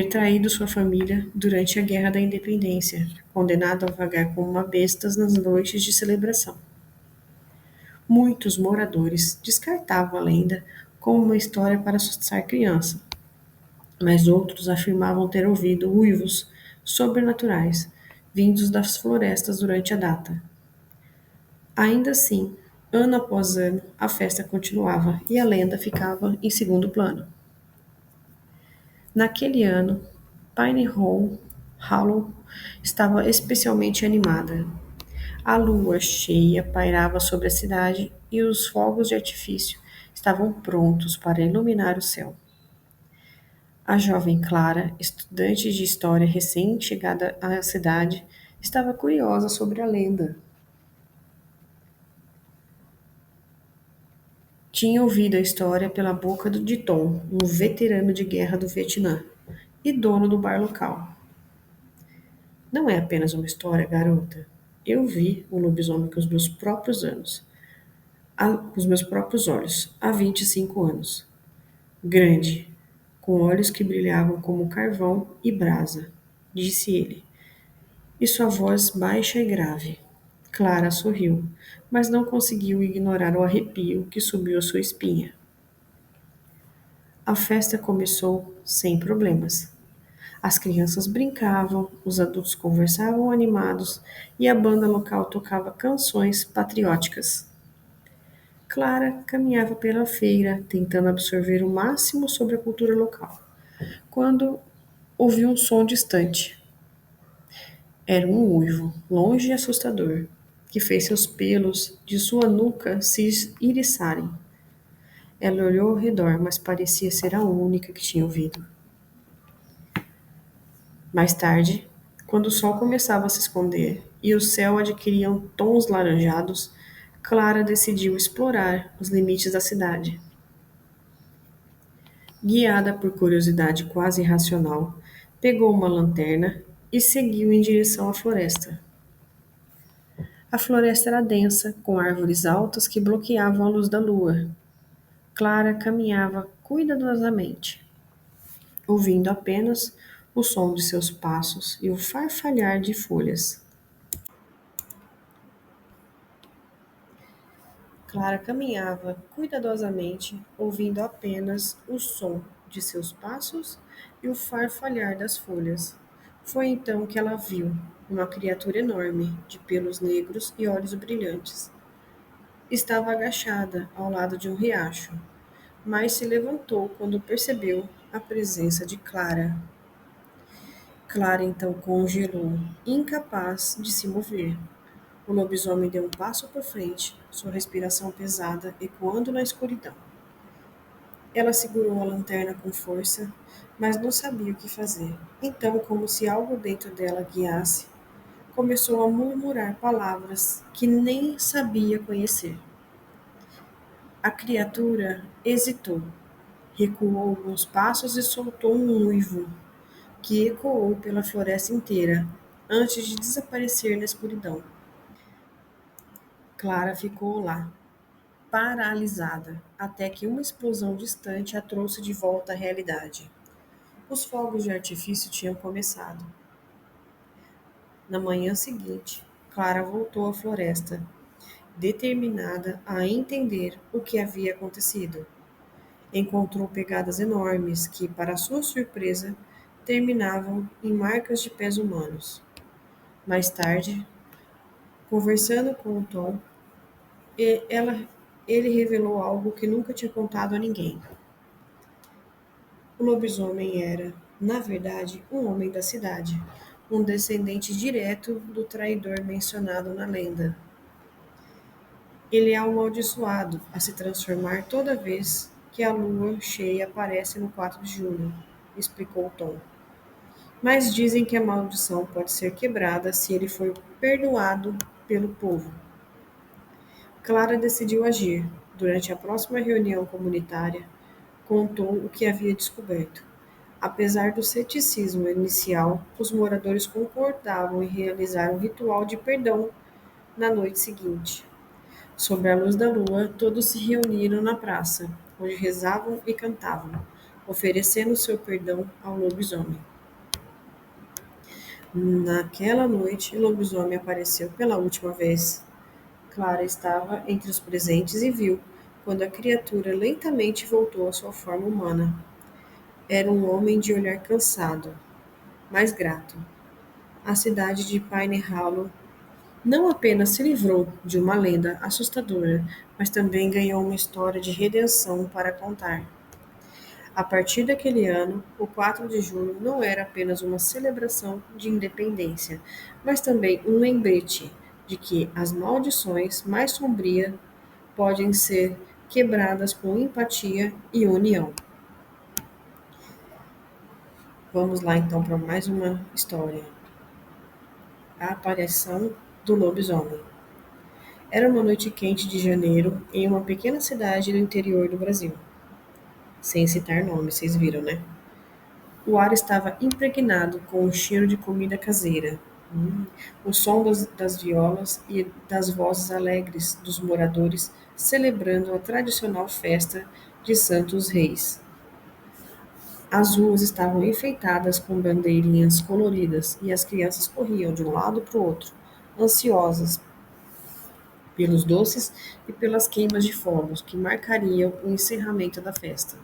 traído sua família durante a Guerra da Independência, condenado a vagar como uma besta nas noites de celebração. Muitos moradores descartavam a lenda como uma história para assustar criança, mas outros afirmavam ter ouvido uivos sobrenaturais vindos das florestas durante a data. Ainda assim, ano após ano, a festa continuava e a lenda ficava em segundo plano. Naquele ano, Hollow estava especialmente animada. A lua cheia pairava sobre a cidade e os fogos de artifício estavam prontos para iluminar o céu. A jovem Clara, estudante de história recém-chegada à cidade, estava curiosa sobre a lenda. Tinha ouvido a história pela boca de Tom, um veterano de guerra do Vietnã e dono do bar local. Não é apenas uma história, garota. Eu vi o lobisomem com os meus próprios olhos, há 25 anos. Grande, com olhos que brilhavam como carvão e brasa, disse ele, e sua voz baixa e grave. Clara sorriu, mas não conseguiu ignorar o arrepio que subiu a sua espinha. A festa começou sem problemas. As crianças brincavam, os adultos conversavam animados e a banda local tocava canções patrióticas. Clara caminhava pela feira, tentando absorver o máximo sobre a cultura local, quando ouviu um som distante. Era um uivo, longe e assustador, que fez seus pelos de sua nuca se iriçarem. Ela olhou ao redor, mas parecia ser a única que tinha ouvido. Mais tarde, quando o sol começava a se esconder e o céu adquiria tons laranjados, Clara decidiu explorar os limites da cidade. Guiada por curiosidade quase irracional, pegou uma lanterna e seguiu em direção à floresta. A floresta era densa, com árvores altas que bloqueavam a luz da lua. Clara caminhava cuidadosamente, ouvindo apenas o som de seus passos e o farfalhar de folhas. Clara caminhava cuidadosamente, ouvindo apenas o som de seus passos e o farfalhar das folhas. Foi então que ela viu uma criatura enorme, de pelos negros e olhos brilhantes. Estava agachada ao lado de um riacho, mas se levantou quando percebeu a presença de Clara. Clara então congelou, incapaz de se mover. O lobisomem deu um passo para frente, sua respiração pesada ecoando na escuridão. Ela segurou a lanterna com força, mas não sabia o que fazer. Então, como se algo dentro dela guiasse, começou a murmurar palavras que nem sabia conhecer. A criatura hesitou, recuou alguns passos e soltou um uivo que ecoou pela floresta inteira, antes de desaparecer na escuridão. Clara ficou lá, paralisada, até que uma explosão distante a trouxe de volta à realidade. Os fogos de artifício tinham começado. Na manhã seguinte, Clara voltou à floresta, determinada a entender o que havia acontecido. Encontrou pegadas enormes que, para sua surpresa, terminavam em marcas de pés humanos. Mais tarde, conversando com o Tom, e- ela, ele revelou algo que nunca tinha contado a ninguém. O lobisomem era, na verdade, um homem da cidade, um descendente direto do traidor mencionado na lenda. Ele é amaldiçoado a se transformar toda vez que a lua cheia aparece no 4 de julho, explicou Tom. Mas dizem que a maldição pode ser quebrada se ele for perdoado pelo povo. Clara decidiu agir. Durante a próxima reunião comunitária, contou o que havia descoberto. Apesar do ceticismo inicial, os moradores concordavam em realizar um ritual de perdão na noite seguinte. Sob a luz da lua, todos se reuniram na praça, onde rezavam e cantavam, oferecendo seu perdão ao lobisomem. Naquela noite, o lobisomem apareceu pela última vez. Clara estava entre os presentes e viu, quando a criatura lentamente voltou à sua forma humana. Era um homem de olhar cansado, mas grato. A cidade de Pine Hollow não apenas se livrou de uma lenda assustadora, mas também ganhou uma história de redenção para contar. A partir daquele ano, o 4 de julho não era apenas uma celebração de independência, mas também um lembrete de que as maldições mais sombrias podem ser quebradas com empatia e união. Vamos lá então para mais uma história. A aparição do lobisomem. Era uma noite quente de janeiro em uma pequena cidade do interior do Brasil. Sem citar nomes, vocês viram, né? O ar estava impregnado com o cheiro de comida caseira. O som das violas e das vozes alegres dos moradores celebrando a tradicional festa de Santos Reis. As ruas estavam enfeitadas com bandeirinhas coloridas e as crianças corriam de um lado para o outro, ansiosas pelos doces e pelas queimas de fogos que marcariam o encerramento da festa.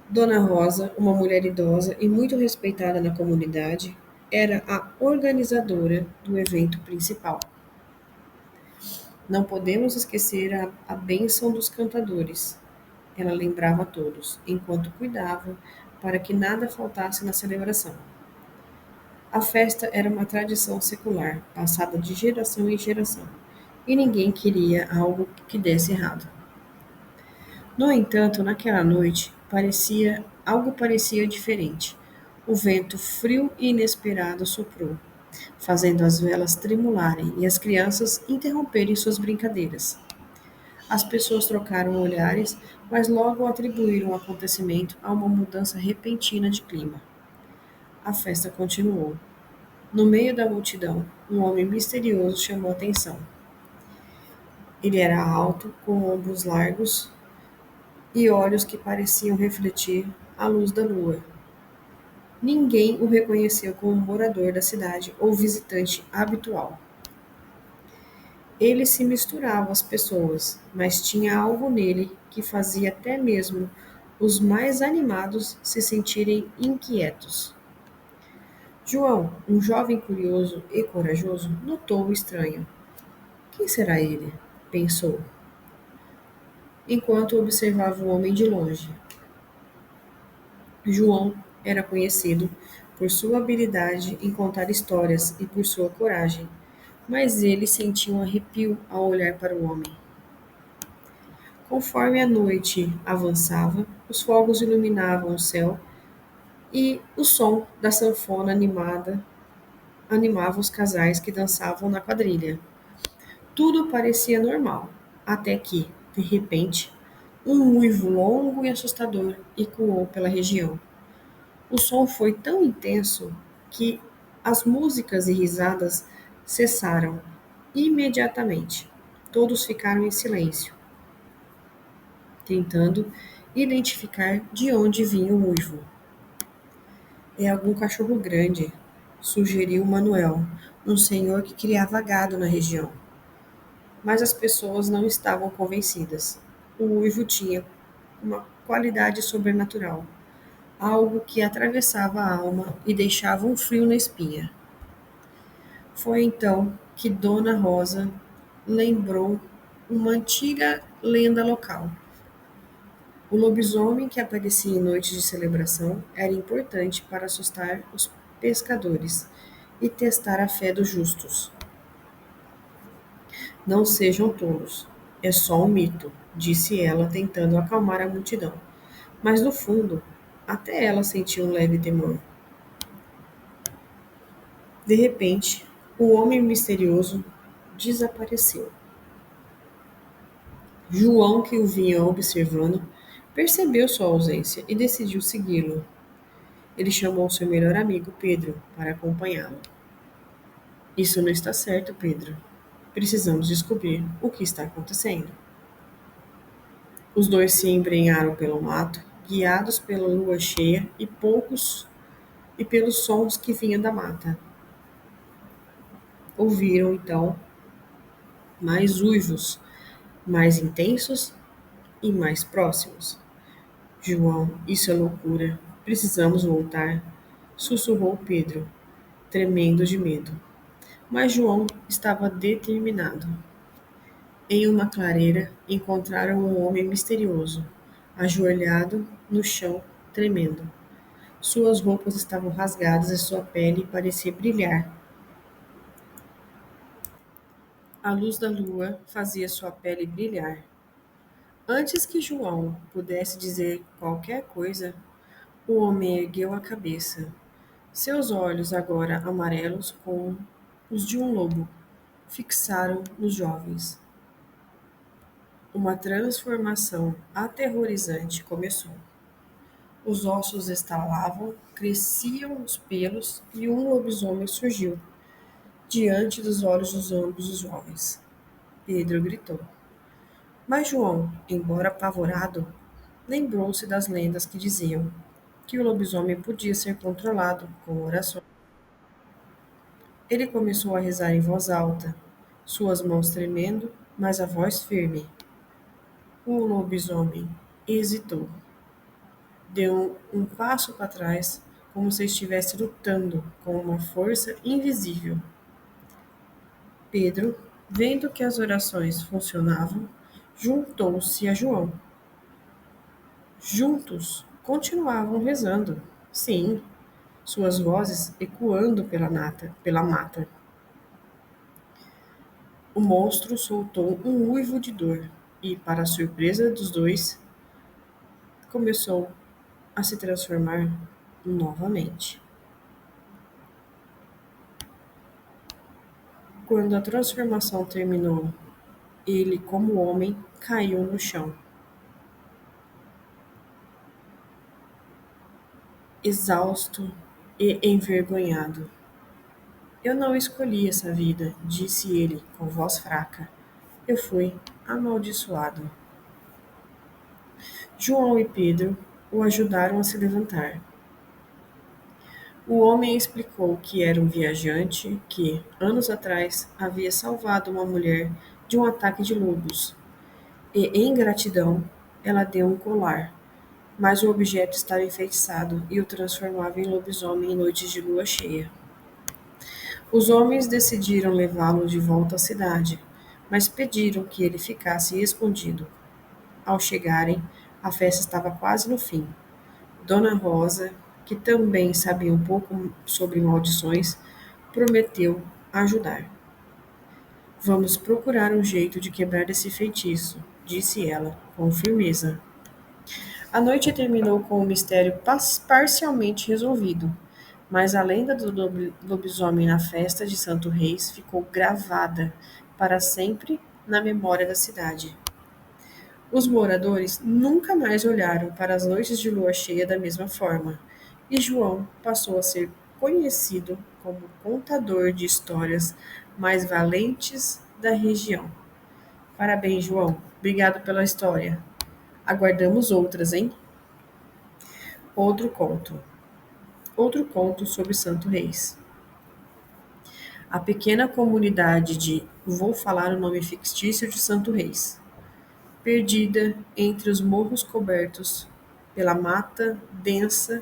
Dona Rosa, uma mulher idosa e muito respeitada na comunidade, era a organizadora do evento principal. Não podemos esquecer a bênção dos cantadores. Ela lembrava a todos, enquanto cuidava para que nada faltasse na celebração. A festa era uma tradição secular, passada de geração em geração, e ninguém queria algo que desse errado. No entanto, naquela noite, algo parecia diferente. O vento frio e inesperado soprou, fazendo as velas tremularem e as crianças interromperem suas brincadeiras. As pessoas trocaram olhares, mas logo atribuíram o acontecimento a uma mudança repentina de clima. A festa continuou. No meio da multidão, um homem misterioso chamou a atenção. Ele era alto, com ombros largos e olhos que pareciam refletir a luz da lua. Ninguém o reconheceu como morador da cidade ou visitante habitual. Ele se misturava às pessoas, mas tinha algo nele que fazia até mesmo os mais animados se sentirem inquietos. João, um jovem curioso e corajoso, notou o estranho. Quem será ele? Pensou, enquanto observava o homem de longe. João era conhecido por sua habilidade em contar histórias e por sua coragem, mas ele sentia um arrepio ao olhar para o homem. Conforme a noite avançava, os fogos iluminavam o céu e o som da sanfona animada animava os casais que dançavam na quadrilha. Tudo parecia normal, até que, de repente, um uivo longo e assustador ecoou pela região. O som foi tão intenso que as músicas e risadas cessaram imediatamente. Todos ficaram em silêncio, tentando identificar de onde vinha o uivo. É algum cachorro grande, sugeriu Manuel, um senhor que criava gado na região. Mas as pessoas não estavam convencidas. O uivo tinha uma qualidade sobrenatural, algo que atravessava a alma e deixava um frio na espinha. Foi então que Dona Rosa lembrou uma antiga lenda local. O lobisomem que aparecia em noites de celebração era importante para assustar os pescadores e testar a fé dos justos. Não sejam tolos. É só um mito, disse ela, tentando acalmar a multidão. Mas no fundo, até ela sentiu um leve temor. De repente, o homem misterioso desapareceu. João, que o vinha observando, percebeu sua ausência e decidiu segui-lo. Ele chamou seu melhor amigo, Pedro, para acompanhá-lo. Isso não está certo, Pedro. Precisamos descobrir o que está acontecendo. Os dois se embrenharam pelo mato, guiados pela lua cheia e pelos sons que vinham da mata. Ouviram então mais uivos, mais intensos e mais próximos. João, isso é loucura. Precisamos voltar, sussurrou Pedro, tremendo de medo. Mas João estava determinado. Em uma clareira, encontraram um homem misterioso, ajoelhado no chão, tremendo. Suas roupas estavam rasgadas e sua pele parecia brilhar. A luz da lua fazia sua pele brilhar. Antes que João pudesse dizer qualquer coisa, o homem ergueu a cabeça. Seus olhos, agora amarelos como os de um lobo, fixaram nos jovens. Uma transformação aterrorizante começou. Os ossos estalavam, cresciam os pelos e um lobisomem surgiu diante dos olhos dos ambos os jovens. Pedro gritou. Mas João, embora apavorado, lembrou-se das lendas que diziam que o lobisomem podia ser controlado com orações. Ele começou a rezar em voz alta, suas mãos tremendo, mas a voz firme. O lobisomem hesitou. Deu um passo para trás, como se estivesse lutando com uma força invisível. Pedro, vendo que as orações funcionavam, juntou-se a João. Juntos continuavam rezando. Sim, suas vozes ecoando pela mata. O monstro soltou um uivo de dor e, para a surpresa dos dois, começou a se transformar novamente. Quando a transformação terminou, ele, como homem, caiu no chão, exausto e envergonhado. Eu não escolhi essa vida, disse ele com voz fraca. Eu fui amaldiçoado. João e Pedro o ajudaram a se levantar. O homem explicou que era um viajante que, anos atrás, havia salvado uma mulher de um ataque de lobos. E, em gratidão, ela deu um colar, mas o objeto estava enfeitiçado e o transformava em lobisomem em noites de lua cheia. Os homens decidiram levá-lo de volta à cidade, mas pediram que ele ficasse escondido. Ao chegarem, a festa estava quase no fim. Dona Rosa, que também sabia um pouco sobre maldições, prometeu ajudar. Vamos procurar um jeito de quebrar esse feitiço, disse ela, com firmeza. A noite terminou com o mistério parcialmente resolvido, mas a lenda do lobisomem na festa de Santo Reis ficou gravada para sempre na memória da cidade. Os moradores nunca mais olharam para as noites de lua cheia da mesma forma, e João passou a ser conhecido como o contador de histórias mais valentes da região. Parabéns, João. Obrigado pela história. Aguardamos outras, hein? Outro conto. Outro conto sobre Santo Reis. A pequena comunidade de vou falar o nome fictício de Santo Reis, perdida entre os morros cobertos pela mata densa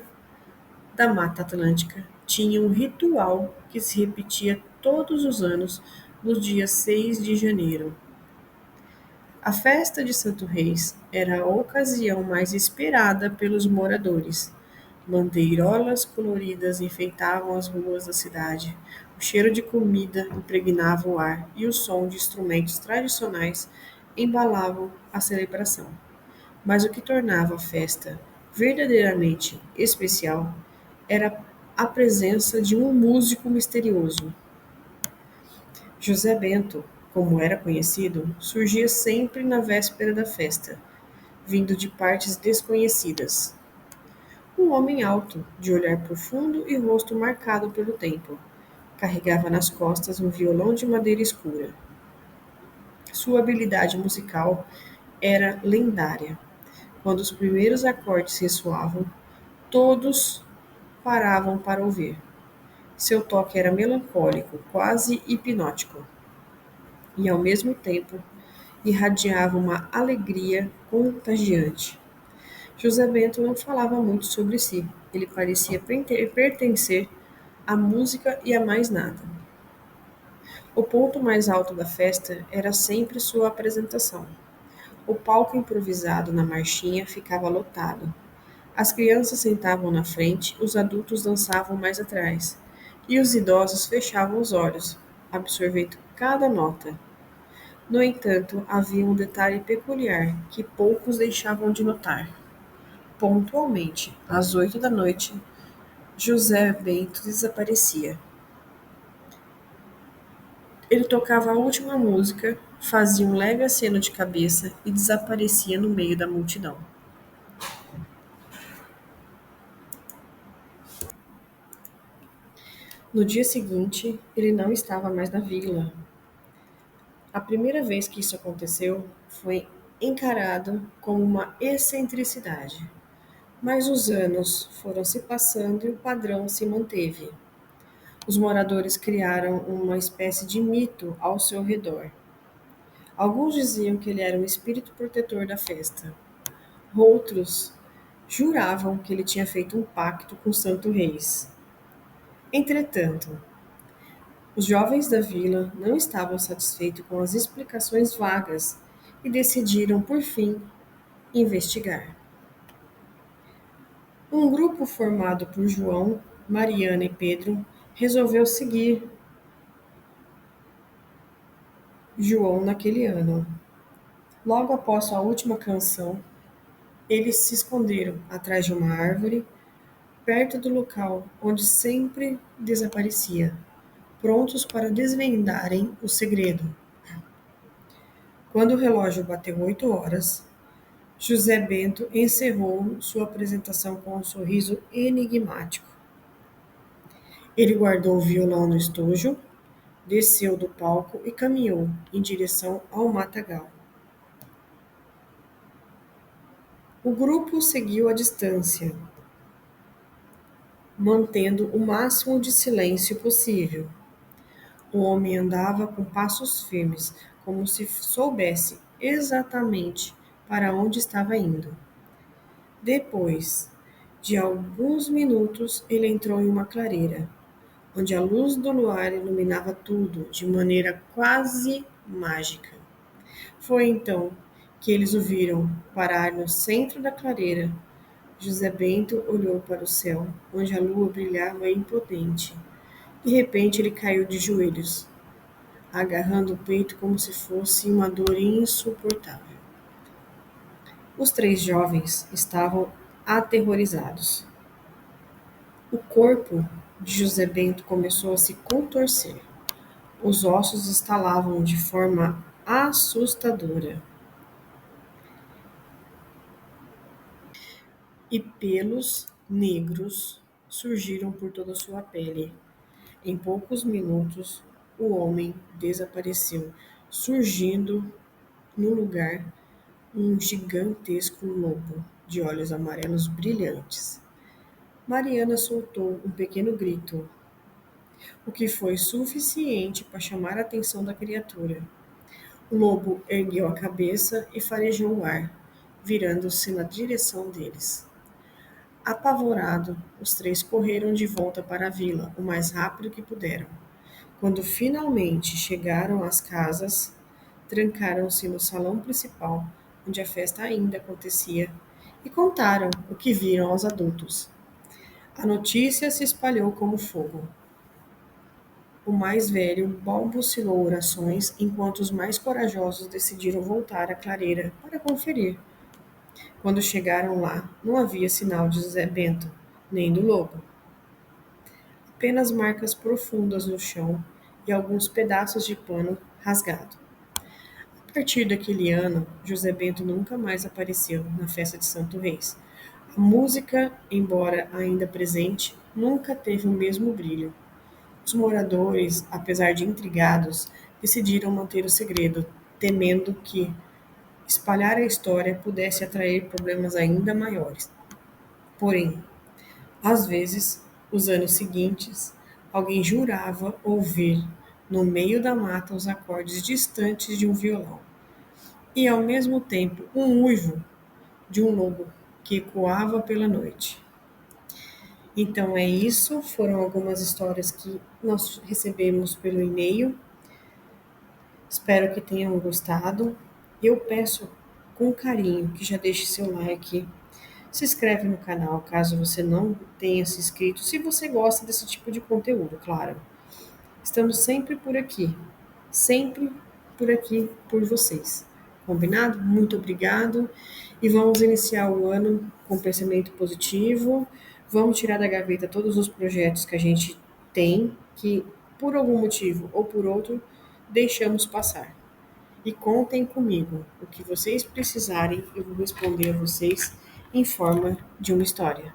da Mata Atlântica, tinha um ritual que se repetia todos os anos no dia 6 de janeiro. A festa de Santo Reis era a ocasião mais esperada pelos moradores. Bandeirolas coloridas enfeitavam as ruas da cidade. O cheiro de comida impregnava o ar e o som de instrumentos tradicionais embalavam a celebração. Mas o que tornava a festa verdadeiramente especial era a presença de um músico misterioso. José Bento, como era conhecido, surgia sempre na véspera da festa, vindo de partes desconhecidas. Um homem alto, de olhar profundo e rosto marcado pelo tempo, carregava nas costas um violão de madeira escura. Sua habilidade musical era lendária. Quando os primeiros acordes ressoavam, todos paravam para ouvir. Seu toque era melancólico, quase hipnótico, e ao mesmo tempo irradiava uma alegria contagiante. José Bento não falava muito sobre si. Ele parecia pertencer à música e a mais nada. O ponto mais alto da festa era sempre sua apresentação. O palco improvisado na marchinha ficava lotado. As crianças sentavam na frente, os adultos dançavam mais atrás, e os idosos fechavam os olhos, absorvendo cada nota. No entanto, havia um detalhe peculiar que poucos deixavam de notar. Pontualmente, às 8 da noite, José Bento desaparecia. Ele tocava a última música, fazia um leve aceno de cabeça e desaparecia no meio da multidão. No dia seguinte, ele não estava mais na vila. A primeira vez que isso aconteceu foi encarado como uma excentricidade. Mas os anos foram se passando e o padrão se manteve. Os moradores criaram uma espécie de mito ao seu redor. Alguns diziam que ele era um espírito protetor da festa. Outros juravam que ele tinha feito um pacto com Santo Reis. Entretanto, os jovens da vila não estavam satisfeitos com as explicações vagas e decidiram, por fim, investigar. Um grupo formado por João, Mariana e Pedro resolveu seguir João naquele ano. Logo após sua última canção, eles se esconderam atrás de uma árvore, perto do local onde sempre desaparecia, prontos para desvendarem o segredo. Quando o relógio bateu 8 horas, José Bento encerrou sua apresentação com um sorriso enigmático. Ele guardou o violão no estojo, desceu do palco e caminhou em direção ao matagal. O grupo seguiu a distância, mantendo o máximo de silêncio possível. O homem andava com passos firmes, como se soubesse exatamente para onde estava indo. Depois de alguns minutos, ele entrou em uma clareira, onde a luz do luar iluminava tudo de maneira quase mágica. Foi então que eles o viram parar no centro da clareira. José Bento olhou para o céu, onde a lua brilhava impotente. De repente, ele caiu de joelhos, agarrando o peito como se fosse uma dor insuportável. Os três jovens estavam aterrorizados. O corpo de José Bento começou a se contorcer. Os ossos estalavam de forma assustadora e pelos negros surgiram por toda a sua pele. Em poucos minutos, o homem desapareceu, surgindo no lugar um gigantesco lobo de olhos amarelos brilhantes. Mariana soltou um pequeno grito, o que foi suficiente para chamar a atenção da criatura. O lobo ergueu a cabeça e farejou o ar, virando-se na direção deles. Apavorados, os três correram de volta para a vila o mais rápido que puderam. Quando finalmente chegaram às casas, trancaram-se no salão principal, onde a festa ainda acontecia, e contaram o que viram aos adultos. A notícia se espalhou como fogo. O mais velho balbuciou orações, enquanto os mais corajosos decidiram voltar à clareira para conferir. Quando chegaram lá, não havia sinal de Zé Bento, nem do lobo. Apenas marcas profundas no chão e alguns pedaços de pano rasgado. A partir daquele ano, José Bento nunca mais apareceu na festa de Santo Reis. A música, embora ainda presente, nunca teve o mesmo brilho. Os moradores, apesar de intrigados, decidiram manter o segredo, temendo que espalhar a história pudesse atrair problemas ainda maiores. Porém, às vezes, os anos seguintes, alguém jurava ouvir no meio da mata os acordes distantes de um violão e, ao mesmo tempo, um uivo de um lobo que ecoava pela noite. Então é isso, foram algumas histórias que nós recebemos pelo e-mail. Espero que tenham gostado. Eu peço com carinho que já deixe seu like, se inscreve no canal caso você não tenha se inscrito, se você gosta desse tipo de conteúdo, claro. Estamos sempre por aqui por vocês. Combinado? Muito obrigado. E vamos iniciar o ano com pensamento positivo. Vamos tirar da gaveta todos os projetos que a gente tem, que por algum motivo ou por outro deixamos passar. E contem comigo. O que vocês precisarem, eu vou responder a vocês em forma de uma história.